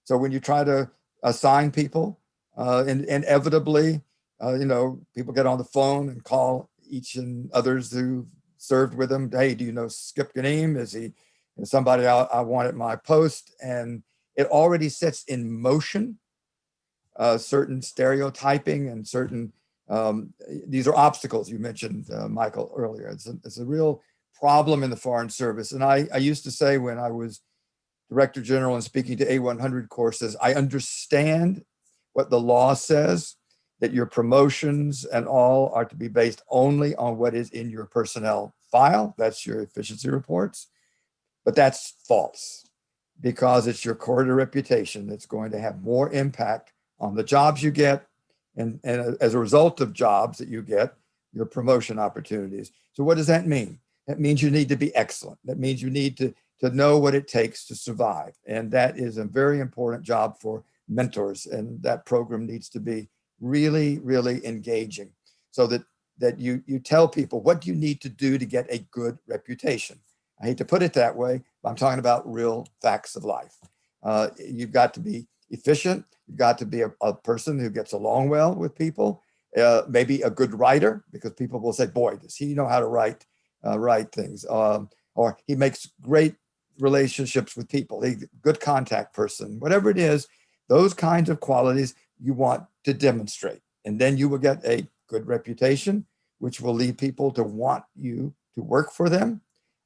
So when you try to assign people, inevitably, people get on the phone and call each and others who served with them. Hey, do you know Skip Gnehm? Is he somebody I want at my post? And it already sets in motion certain stereotyping and certain these are obstacles you mentioned, Michael, earlier. It's a real problem in the Foreign Service. And I used to say when I was Director General and speaking to A100 courses, I understand what the law says, that your promotions and all are to be based only on what is in your personnel file. That's your efficiency reports. But that's false, because it's your corridor reputation that's going to have more impact on the jobs you get, and as a result of jobs that you get, your promotion opportunities. So what does that mean? That means you need to be excellent. That means you need to know what it takes to survive. And that is a very important job for mentors. And that program needs to be really, really engaging so that you tell people what you need to do to get a good reputation. I hate to put it that way, but I'm talking about real facts of life. You've got to be efficient. You've got to be a person who gets along well with people, maybe a good writer, because people will say, boy, does he know how to write things, or he makes great relationships with people, a good contact person, whatever it is, those kinds of qualities you want to demonstrate. And then you will get a good reputation, which will lead people to want you to work for them.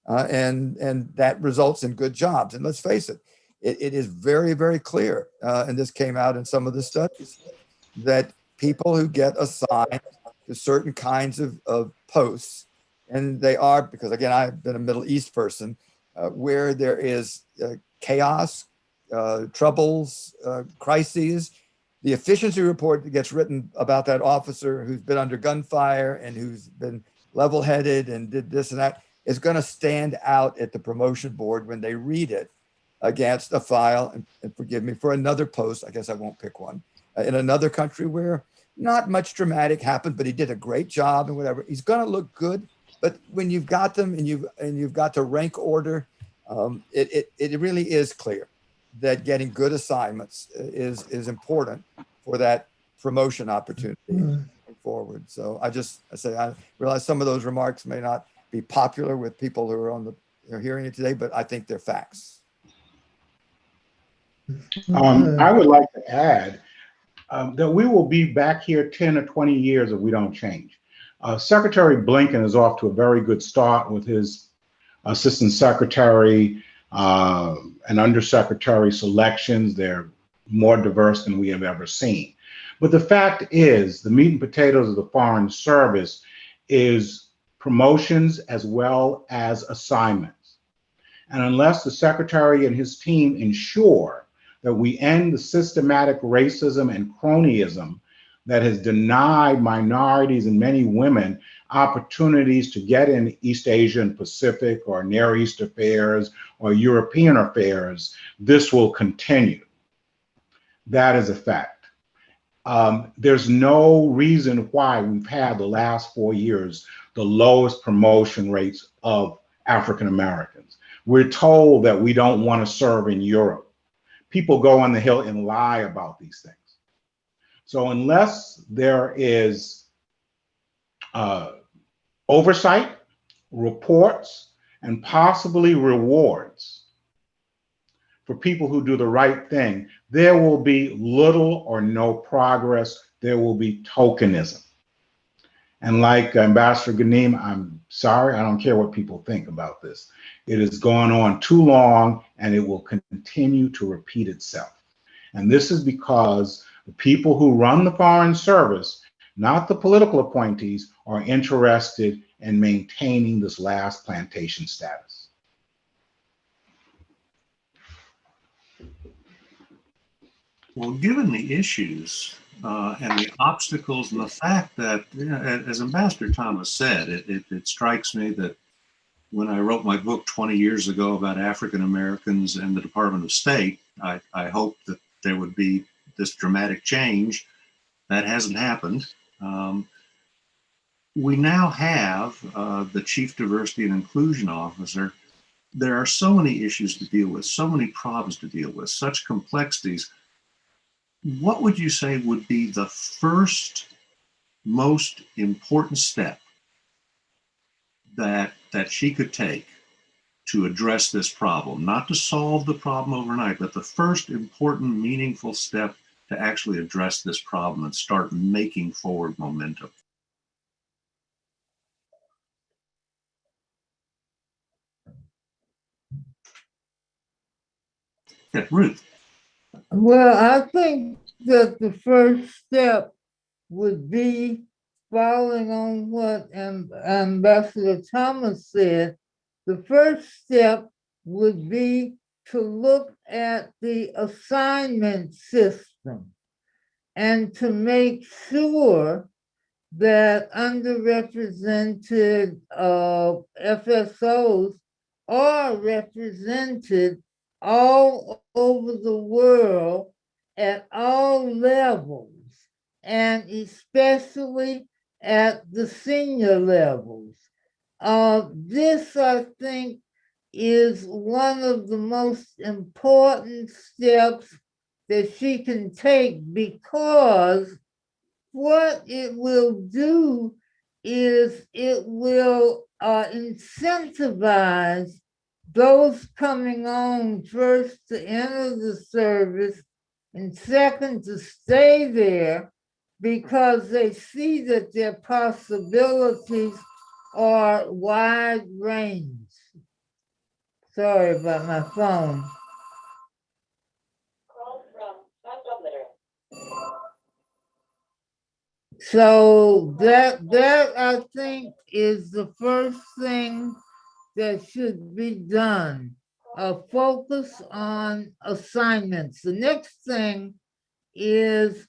And that results in good jobs. And let's face it, it is very, very clear, and this came out in some of the studies, that people who get assigned to certain kinds of posts, and they are, because again, I've been a Middle East person, where there is chaos, troubles, crises, the efficiency report that gets written about that officer who's been under gunfire and who's been level-headed and did this and that is going to stand out at the promotion board when they read it against a file, and forgive me, for another post, I guess I won't pick one, in another country where not much dramatic happened, but he did a great job and whatever. He's going to look good, but when you've got them and you've got to rank order, it really is clear that getting good assignments is important for that promotion opportunity forward. So I realize some of those remarks may not be popular with people who are hearing it today, but I think they're facts. I would like to add that we will be back here 10 or 20 years if we don't change. Secretary Blinken is off to a very good start with his assistant secretary and undersecretary selections. They're more diverse than we have ever seen. But the fact is, the meat and potatoes of the Foreign Service is promotions as well as assignments. And unless the secretary and his team ensure that we end the systematic racism and cronyism that has denied minorities and many women opportunities to get in East Asia and Pacific or Near East affairs or European affairs, this will continue. That is a fact. There's no reason why we've had the last 4 years the lowest promotion rates of African Americans. We're told that we don't want to serve in Europe. People go on the Hill and lie about these things. So unless there is oversight, reports, and possibly rewards for people who do the right thing, there will be little or no progress. There will be tokenism. And like Ambassador Gnehm, I'm sorry, I don't care what people think about this. It has gone on too long and it will continue to repeat itself. And this is because the people who run the Foreign Service, not the political appointees, are interested in maintaining this last plantation status. Well, given the issues and the obstacles and the fact that, you know, as Ambassador Thomas said, it strikes me that when I wrote my book 20 years ago about African Americans and the Department of State, I hoped that there would be this dramatic change. That hasn't happened. We now have the Chief Diversity and Inclusion Officer. There are so many issues to deal with, so many problems to deal with, such complexities. What would you say would be the first most important step that she could take to address this problem? Not to solve the problem overnight, but the first important, meaningful step to actually address this problem and start making forward momentum. Yeah, Ruth. Well, I think that the first step would be following on what Ambassador Thomas said. The first step would be to look at the assignment system and to make sure that underrepresented FSOs are represented all over the world at all levels, and especially at the senior levels. This, I think, is one of the most important steps that she can take, because what it will do is it will incentivize those coming on first to enter the service and second to stay there, because they see that their possibilities are wide range. Sorry about my phone. So that I think is the first thing that should be done. Focus on assignments. The next thing is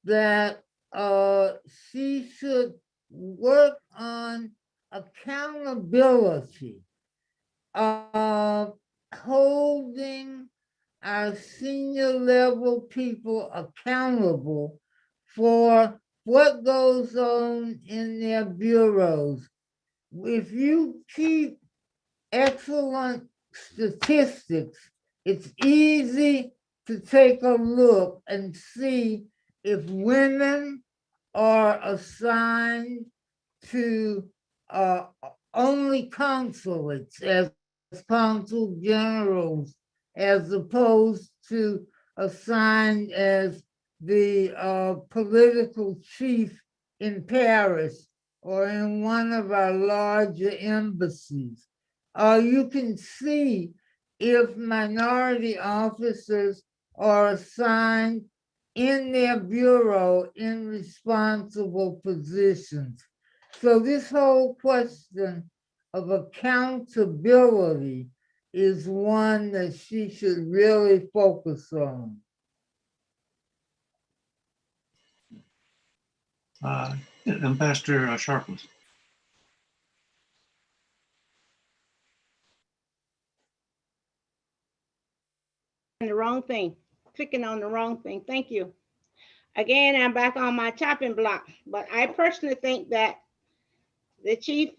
that she should work on accountability, holding our senior level people accountable for what goes on in their bureaus. If you keep excellent statistics, it's easy to take a look and see if women are assigned to only consulates as consul generals, as opposed to assigned as the political chief in Paris or in one of our larger embassies. You can see if minority officers are assigned in their bureau in responsible positions. So this whole question of accountability is one that she should really focus on. Ambassador Sharpless. The wrong thing, clicking on the wrong thing. Thank you. Again, I'm back on my chopping block, but I personally think that the Chief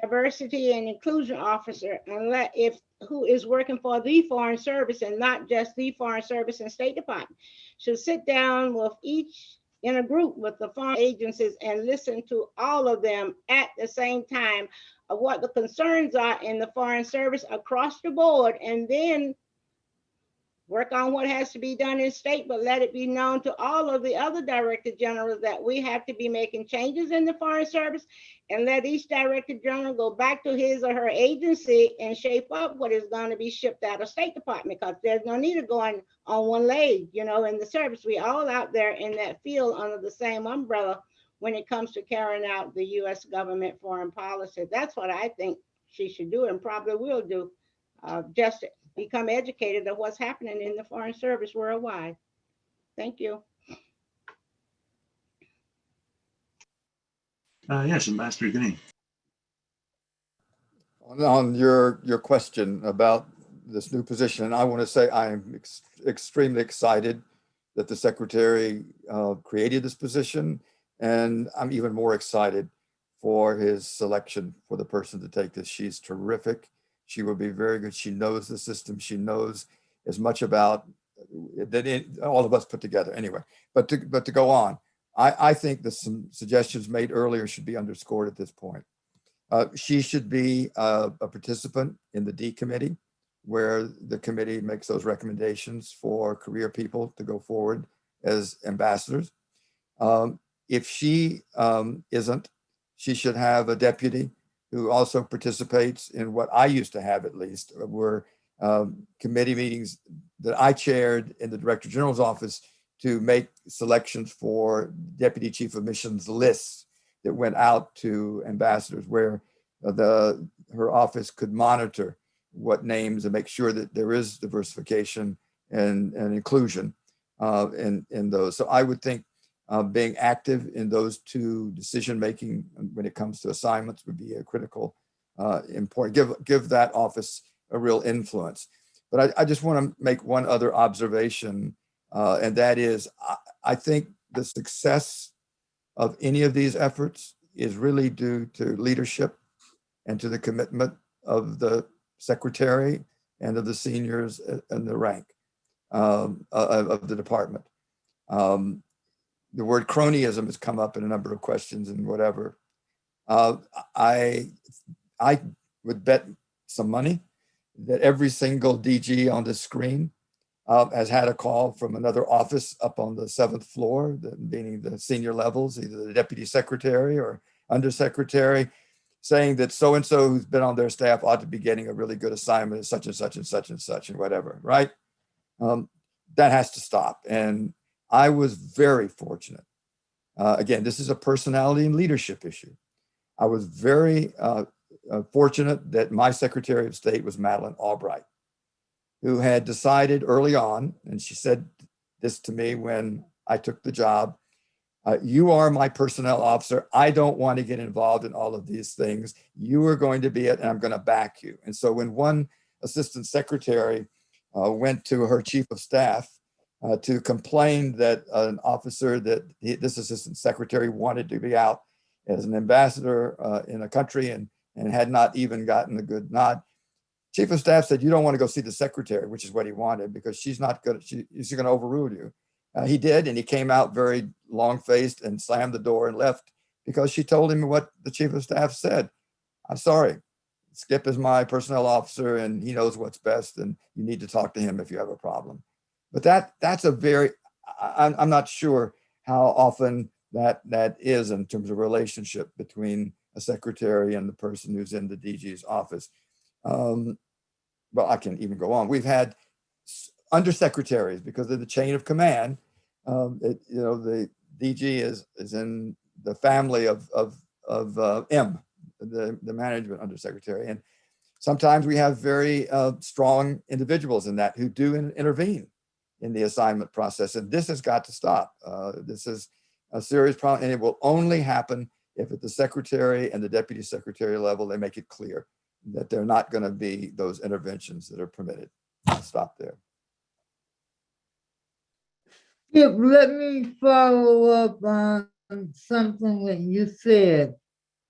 Diversity and Inclusion Officer, who is working for the Foreign Service and not just the Foreign Service and State Department, should sit down with each in a group with the foreign agencies and listen to all of them at the same time of what the concerns are in the Foreign Service across the board, and then work on what has to be done in state, but let it be known to all of the other director generals that we have to be making changes in the Foreign Service, and let each director general go back to his or her agency and shape up what is going to be shipped out of State Department, because there's no need of going on one leg, you know, in the service. We all out there in that field under the same umbrella when it comes to carrying out the U.S. government foreign policy. That's what I think she should do and probably will do. Just become educated of what's happening in the Foreign Service worldwide. Thank you. Yes, Ambassador Gnehm. On your question about this new position, I want to say I am extremely excited that the secretary created this position, and I'm even more excited for his selection for the person to take this. She's terrific. She will be very good. She knows the system. She knows as much about that all of us put together anyway. But to go on, I think that some suggestions made earlier should be underscored at this point. She should be a participant in the D committee, where the committee makes those recommendations for career people to go forward as ambassadors. If she isn't, she should have a deputy who also participates in what I used to have, at least, were committee meetings that I chaired in the Director General's office to make selections for Deputy Chief of Missions lists that went out to ambassadors, where her office could monitor what names and make sure that there is diversification and inclusion in those. So I would think being active in those two decision-making when it comes to assignments would be a critical, important, give that office a real influence. But I just want to make one other observation, and that is, I think the success of any of these efforts is really due to leadership and to the commitment of the secretary and of the seniors in the rank of the department. The word cronyism has come up in a number of questions and whatever. I would bet some money that every single DG on this screen has had a call from another office up on the 7th floor, meaning the senior levels, either the deputy secretary or undersecretary, saying that so-and-so who's been on their staff ought to be getting a really good assignment as such and such and such and such and whatever, right? That has to stop. And I was very fortunate. Again, this is a personality and leadership issue. I was very fortunate that my Secretary of State was Madeleine Albright, who had decided early on, and she said this to me when I took the job, you are my personnel officer. I don't want to get involved in all of these things. You are going to be it, and I'm going to back you. And so when one assistant secretary went to her chief of staff to complain that an officer that this assistant secretary wanted to be out as an ambassador in a country and had not even gotten a good nod, chief of staff said, you don't want to go see the secretary, which is what he wanted, because she's not good. She's going to overrule you. He did, and he came out very long-faced and slammed the door and left because she told him what the chief of staff said. I'm sorry, Skip is my personnel officer and he knows what's best, and you need to talk to him if you have a problem. But that's a very, I'm not sure how often that is in terms of relationship between a secretary and the person who's in the DG's office. Well, I can even go on. We've had undersecretaries because of the chain of command. The DG is in the family of M, the management undersecretary, and sometimes we have very strong individuals in that who do intervene in the assignment process, and this has got to stop. This is a serious problem, and it will only happen if at the secretary and the deputy secretary level they make it clear that they're not going to be those interventions that are permitted. I'll stop there. Skip, let me follow up on something that you said.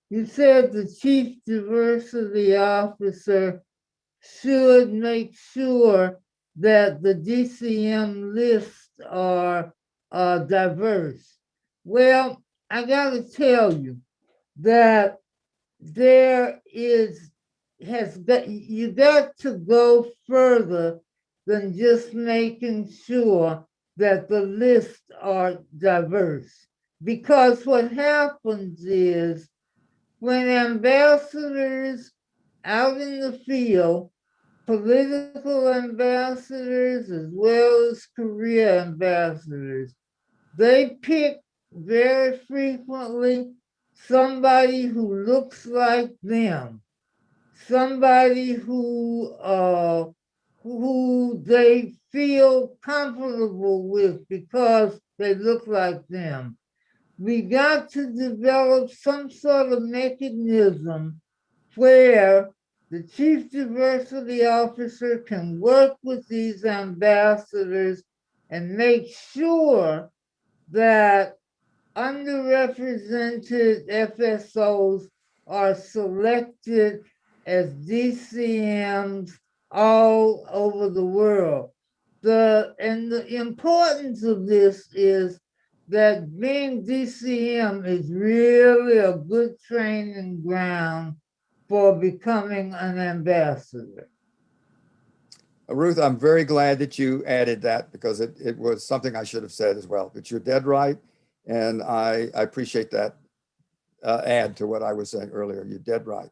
You said the chief diversity officer should make sure that the DCM lists are diverse. Well, I got to tell you that you got to go further than just making sure that the lists are diverse. Because what happens is when ambassadors out in the field, political ambassadors as well as career ambassadors, they pick very frequently somebody who looks like them, somebody who they feel comfortable with because they look like them. We got to develop some sort of mechanism where the chief diversity officer can work with these ambassadors and make sure that underrepresented FSOs are selected as DCMs all over the world. And the importance of this is that being DCM is really a good training ground for becoming an ambassador. Ruth, I'm very glad that you added that because it was something I should have said as well, but you're dead right. And I appreciate that add to what I was saying earlier. You're dead right.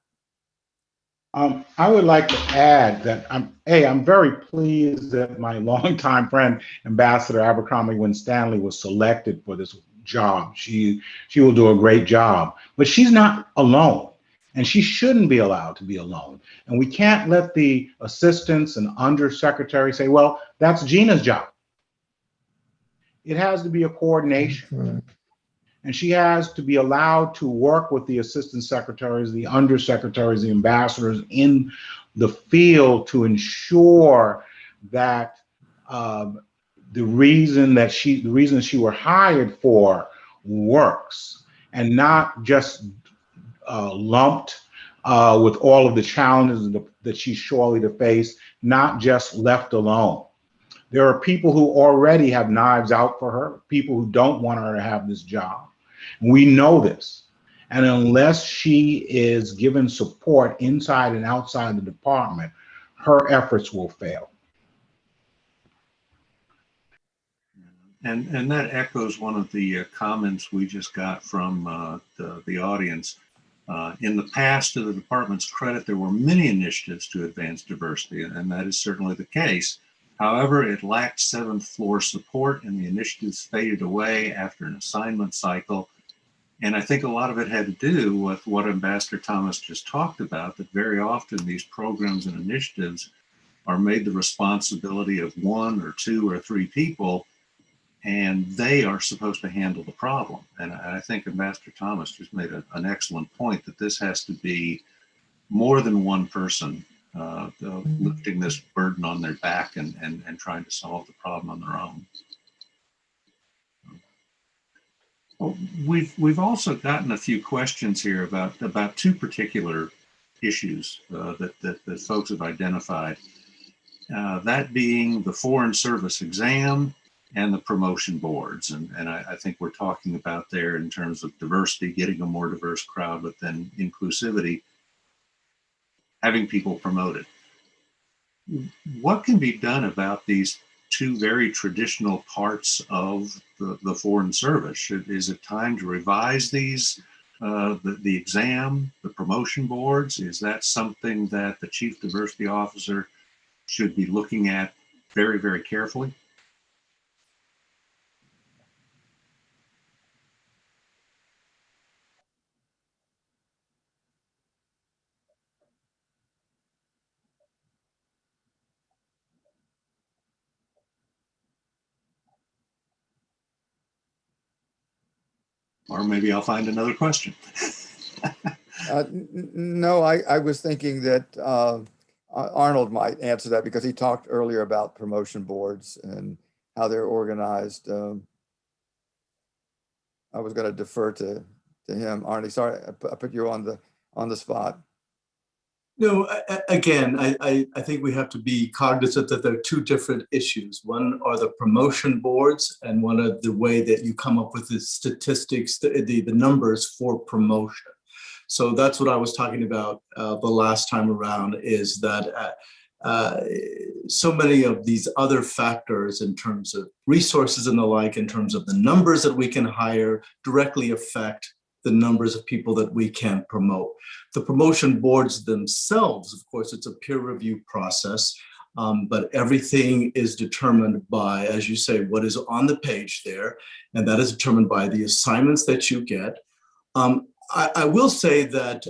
I would like to add that I'm very pleased that my longtime friend, Ambassador Abercrombie Winstanley, was selected for this job. She will do a great job, but she's not alone, and she shouldn't be allowed to be alone. And we can't let the assistants and undersecretaries say, well, that's Gina's job. It has to be a coordination. Right. And she has to be allowed to work with the assistant secretaries, the undersecretaries, the ambassadors in the field to ensure that the reason she were hired for works, and not just lumped with all of the challenges that she's surely to face, not just left alone. There are people who already have knives out for her, people who don't want her to have this job. We know this. And unless she is given support inside and outside the department, her efforts will fail. And that echoes one of the comments we just got from the audience. In the past, to the department's credit, there were many initiatives to advance diversity, and that is certainly the case. However, it lacked seventh floor support, and the initiatives faded away after an assignment cycle. And I think a lot of it had to do with what Ambassador Thomas just talked about, that very often these programs and initiatives are made the responsibility of one or two or three people, and they are supposed to handle the problem. And I think Ambassador Thomas just made an excellent point that this has to be more than one person lifting this burden on their back and trying to solve the problem on their own. Well, we've also gotten a few questions here about two particular issues that folks have identified. That being the Foreign Service exam and the promotion boards. And I think we're talking about there in terms of diversity, getting a more diverse crowd, but then inclusivity, having people promoted. What can be done about these two very traditional parts of the Foreign Service? Is it time to revise these, the exam, the promotion boards? Is that something that the Chief Diversity Officer should be looking at very, very carefully? Or maybe I'll find another question. No, I was thinking that Arnold might answer that because he talked earlier about promotion boards and how they're organized. I was going to defer to him. Arnie, sorry, I put you on the spot. No, again, I think we have to be cognizant that there are two different issues. One are the promotion boards, and one are the way that you come up with the statistics, the numbers for promotion. So that's what I was talking about the last time around, is that so many of these other factors in terms of resources and the like, in terms of the numbers that we can hire, directly affect the numbers of people that we can promote. The promotion boards themselves, of course, it's a peer review process, but everything is determined by, as you say, what is on the page there, and that is determined by the assignments that you get. I will say that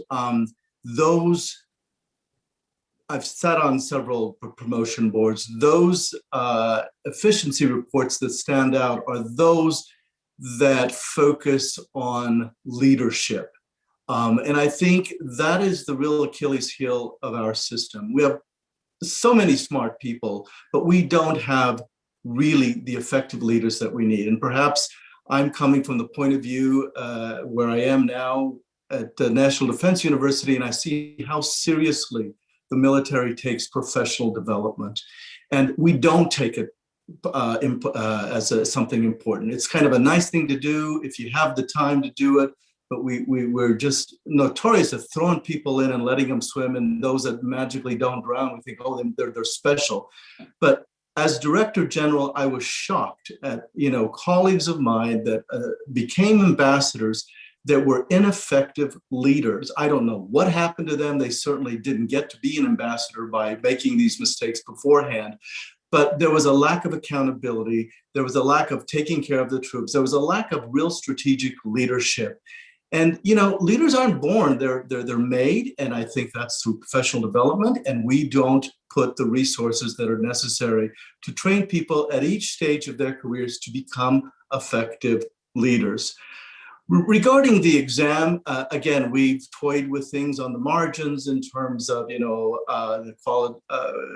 I've sat on several promotion boards. Those efficiency reports that stand out are those that focus on leadership. And I think that is the real Achilles heel of our system. We have so many smart people, but we don't have really the effective leaders that we need. And perhaps I'm coming from the point of view where I am now at the National Defense University, and I see how seriously the military takes professional development. And we don't take it as something important. It's kind of a nice thing to do if you have the time to do it, but we're just notorious of throwing people in and letting them swim, and those that magically don't drown, we think, oh, they're special. But as Director General, I was shocked at colleagues of mine that became ambassadors that were ineffective leaders. I don't know what happened to them. They certainly didn't get to be an ambassador by making these mistakes beforehand. But there was a lack of accountability. There was a lack of taking care of the troops. There was a lack of real strategic leadership. And leaders aren't born; they're made. And I think that's through professional development. And we don't put the resources that are necessary to train people at each stage of their careers to become effective leaders. Regarding the exam, again, we've toyed with things on the margins in terms of, the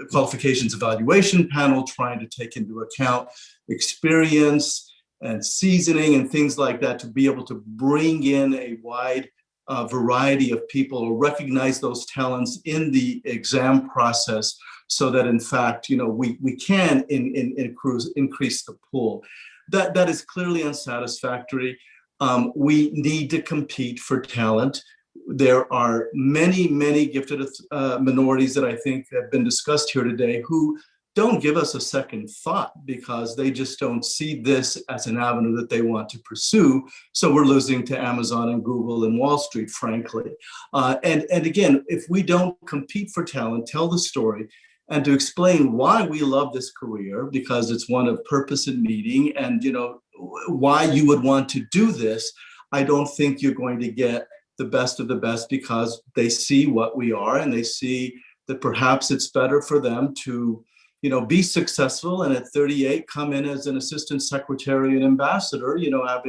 qualifications evaluation panel, trying to take into account experience and seasoning and things like that to be able to bring in a wide variety of people or recognize those talents in the exam process so that, in fact, we can increase the pool. That is clearly unsatisfactory. We need to compete for talent. There are many, many gifted minorities that I think have been discussed here today who don't give us a second thought because they just don't see this as an avenue that they want to pursue. So we're losing to Amazon and Google and Wall Street, frankly. And again, if we don't compete for talent, tell the story, and to explain why we love this career, because it's one of purpose and meaning, and why you would want to do this, I don't think you're going to get the best of the best, because they see what we are and they see that perhaps it's better for them to be successful and at 38 come in as an assistant secretary and ambassador, have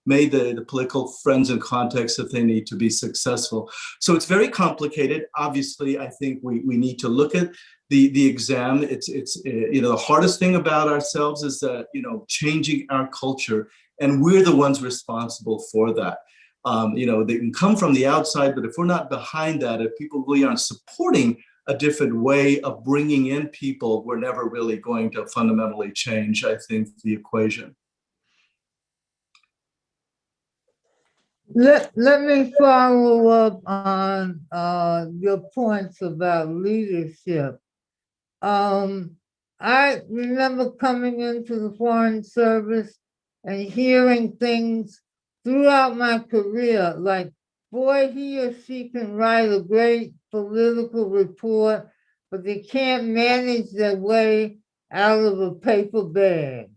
made the political friends and contacts that they need to be successful. So it's very complicated. Obviously, I think we need to look at the exam. It's the hardest thing about ourselves is that changing our culture, and we're the ones responsible for that. They can come from the outside, but if we're not behind that, if people really aren't supporting a different way of bringing in people, we're never really going to fundamentally change, I think, the equation. Let me follow up on your points about leadership. I remember coming into the Foreign Service and hearing things throughout my career, like, boy, he or she can write a great political report, but they can't manage their way out of a paper bag.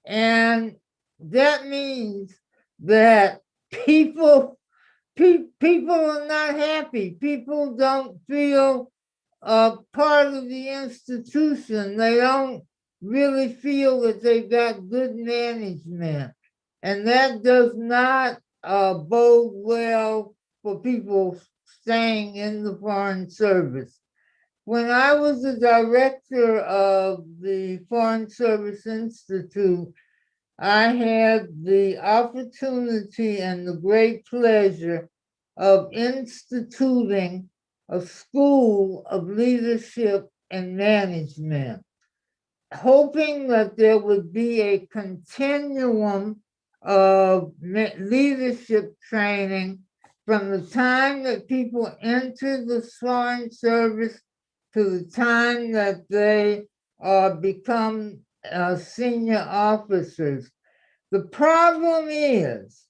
And that means that people are not happy. People don't feel part of the institution. They don't really feel that they've got good management. And that does not bode well for people staying in the Foreign Service. When I was the director of the Foreign Service Institute, I had the opportunity and the great pleasure of instituting a school of leadership and management, hoping that there would be a continuum of leadership training from the time that people enter the Foreign Service to the time that they become senior officers. The problem is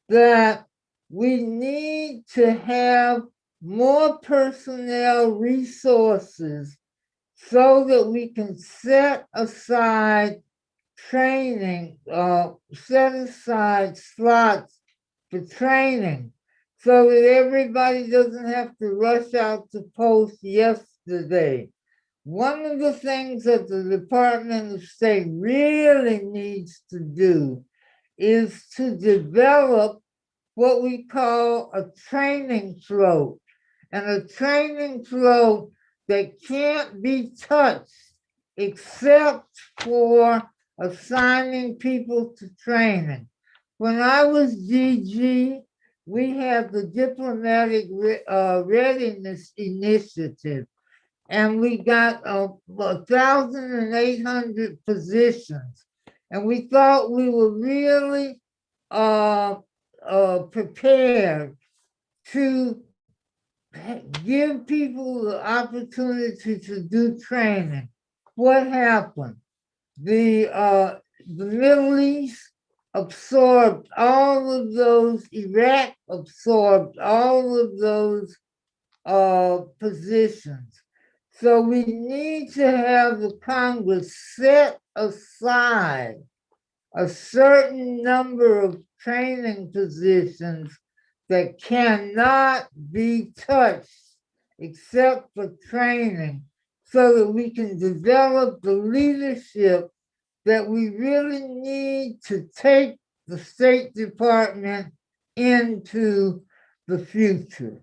that we need to have more personnel resources so that we can set aside training, set aside slots for training so that everybody doesn't have to rush out to post yesterday. One of the things that the Department of State really needs to do is to develop what we call a training float, and a training float that can't be touched except for assigning people to training. When I was DG, we had the Diplomatic Readiness Initiative, and we got 1,800 positions. And we thought we were really prepared to give people the opportunity to do training. What happened? The Middle East absorbed all of those, Iraq absorbed all of those positions. So we need to have the Congress set aside a certain number of training positions that cannot be touched except for training, so that we can develop the leadership that we really need to take the State Department into the future.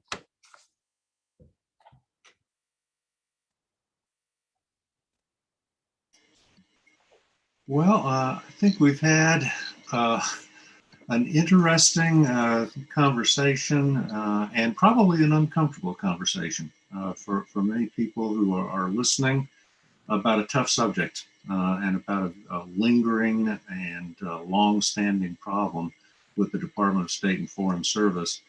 Well, I think we've had an interesting conversation and probably an uncomfortable conversation for many people who are listening about a tough subject and about a lingering and long-standing problem with the Department of State and Foreign Service.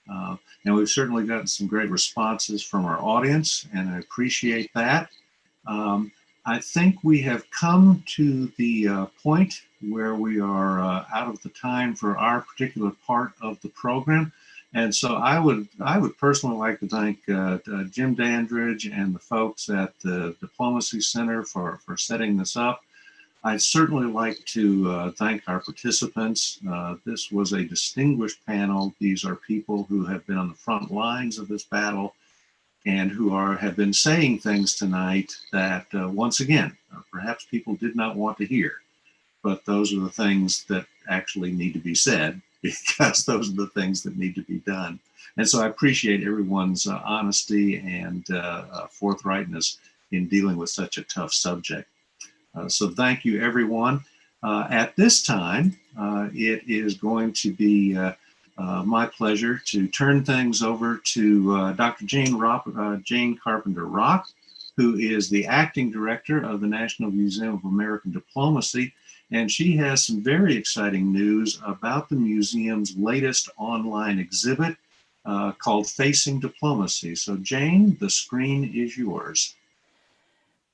And we've certainly gotten some great responses from our audience, and I appreciate that. I think we have come to the point where we are out of the time for our particular part of the program. And so I would personally like to thank Jim Dandridge and the folks at the Diplomacy Center for setting this up. I'd certainly like to thank our participants. This was a distinguished panel. These are people who have been on the front lines of this battle and who have been saying things tonight that, once again, perhaps people did not want to hear. But those are the things that actually need to be said, because those are the things that need to be done. And so I appreciate everyone's honesty and forthrightness in dealing with such a tough subject. So thank you, everyone. At this time, it is going to be my pleasure to turn things over to Dr. Jane Carpenter Rock, who is the acting director of the National Museum of American Diplomacy. And she has some very exciting news about the museum's latest online exhibit called Facing Diplomacy. So Jane, the screen is yours.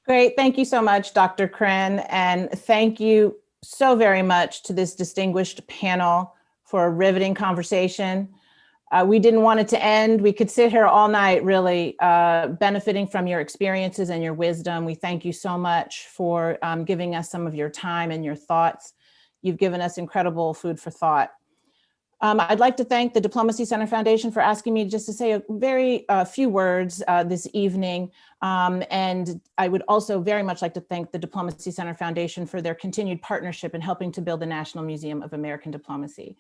Great. Thank you so much, Dr. Krenn. And thank you so very much to this distinguished panel for a riveting conversation. We didn't want it to end. We could sit here all night really benefiting from your experiences and your wisdom. We thank you so much for giving us some of your time and your thoughts. You've given us incredible food for thought. I'd like to thank the Diplomacy Center Foundation for asking me just to say a very few words this evening. And I would also very much like to thank the Diplomacy Center Foundation for their continued partnership in helping to build the National Museum of American Diplomacy.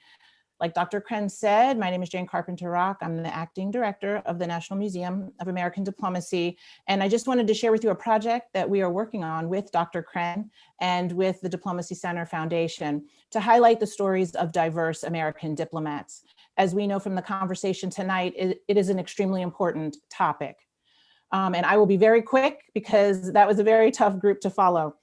Like Dr. Krenn said, my name is Jane Carpenter Rock. I'm the acting director of the National Museum of American Diplomacy. And I just wanted to share with you a project that we are working on with Dr. Krenn and with the Diplomacy Center Foundation to highlight the stories of diverse American diplomats. as we know from the conversation tonight, it is an extremely important topic. And I will be very quick because that was a very tough group to follow.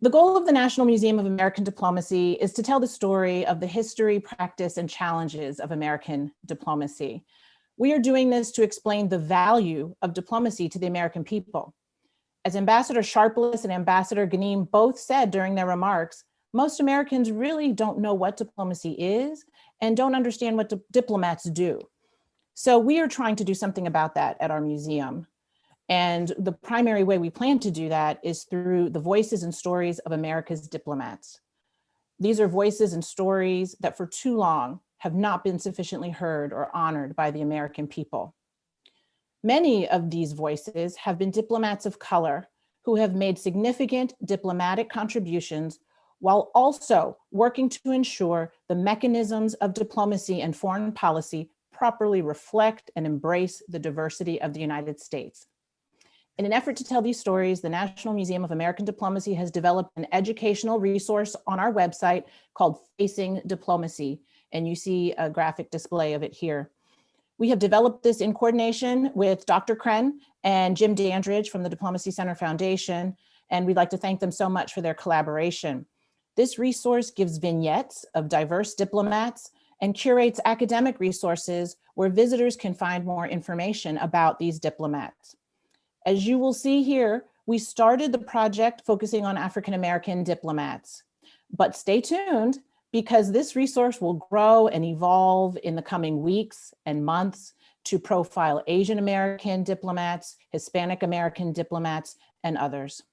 The goal of the National Museum of American Diplomacy is to tell the story of the history, practice, and challenges of American diplomacy. We are doing this to explain the value of diplomacy to the American people. As Ambassador Sharpless and Ambassador Gnehm both said during their remarks, most Americans really don't know what diplomacy is and don't understand what diplomats do. So we are trying to do something about that at our museum. And the primary way we plan to do that is through the voices and stories of America's diplomats. These are voices and stories that for too long have not been sufficiently heard or honored by the American people. Many of these voices have been diplomats of color who have made significant diplomatic contributions while also working to ensure the mechanisms of diplomacy and foreign policy properly reflect and embrace the diversity of the United States. In an effort to tell these stories, the National Museum of American Diplomacy has developed an educational resource on our website called Facing Diplomacy, and you see a graphic display of it here. We have developed this in coordination with Dr. Krenn and Jim Dandridge from the Diplomacy Center Foundation, and we'd like to thank them so much for their collaboration. This resource gives vignettes of diverse diplomats and curates academic resources where visitors can find more information about these diplomats. As you will see here, we started the project focusing on African-American diplomats, but stay tuned because this resource will grow and evolve in the coming weeks and months to profile Asian American diplomats, Hispanic American diplomats, and others.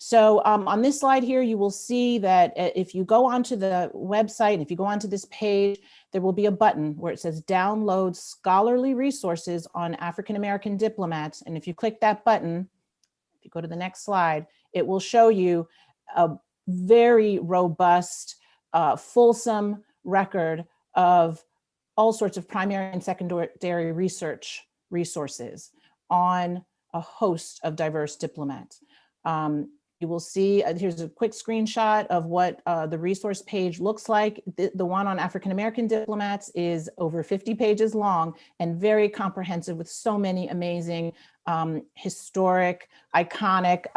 So on this slide here, you will see that if you go onto the website, if you go onto this page, there will be a button where it says download scholarly resources on African-American diplomats. And if you click that button, if you go to the next slide, it will show you a very robust, fulsome record of all sorts of primary and secondary research resources on a host of diverse diplomats. You will see, here's a quick screenshot of what the resource page looks like. The one on African-American diplomats is over 50 pages long and very comprehensive with so many amazing, historic, iconic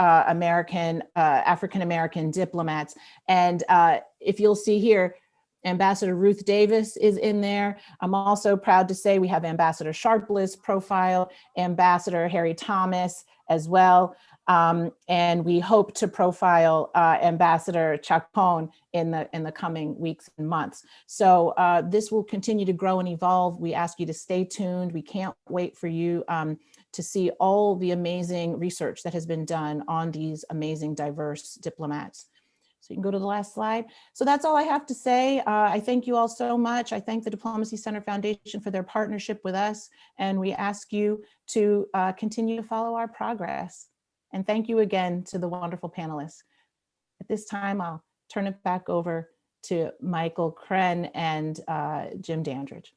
African-American diplomats. And if you'll see here, Ambassador Ruth Davis is in there. I'm also proud to say we have Ambassador Sharpless profile, Ambassador Harry Thomas as well. And we hope to profile Ambassador Chacon in the coming weeks and months. So this will continue to grow and evolve. We ask you to stay tuned. We can't wait for you to see all the amazing research that has been done on these amazing diverse diplomats. So you can go to the last slide. So that's all I have to say. I thank you all so much. I thank the Diplomacy Center Foundation for their partnership with us. And we ask you to continue to follow our progress. And thank you again to the wonderful panelists. At this time, I'll turn it back over to Michael Krenn and Jim Dandridge.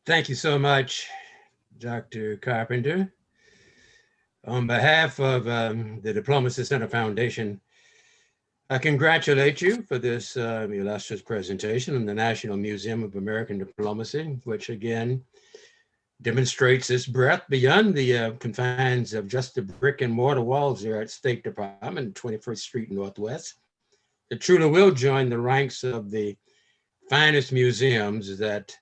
Thank you so much, Dr. Carpenter. On behalf of the Diplomacy Center Foundation, I congratulate you for this illustrious presentation in the National Museum of American Diplomacy, which again demonstrates its breadth beyond the confines of just the brick and mortar walls here at State Department, 21st Street Northwest. It truly will join the ranks of the finest museums that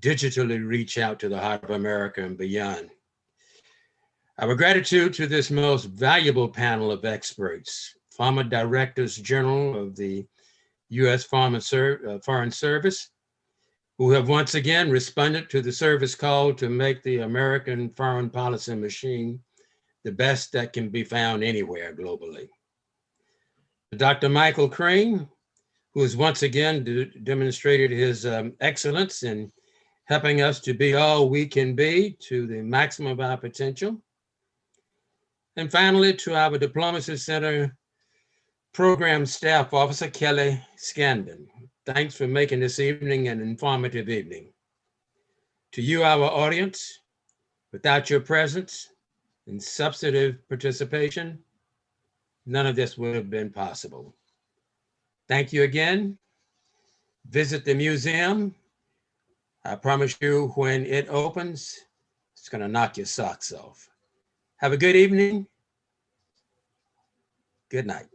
digitally reach out to the heart of America and beyond. Our gratitude to this most valuable panel of experts, former Directors General of the U.S. Foreign Service, who have once again responded to the service call to make the American foreign policy machine the best that can be found anywhere globally. Dr. Michael Krenn, who has once again demonstrated his excellence in helping us to be all we can be to the maximum of our potential. And finally, to our Diplomacy Center Program Staff Officer, Kelly Scandon. Thanks for making this evening an informative evening. To you, our audience, without your presence and substantive participation, none of this would have been possible. Thank you again. Visit the museum. I promise you, when it opens, it's going to knock your socks off. Have a good evening. Good night.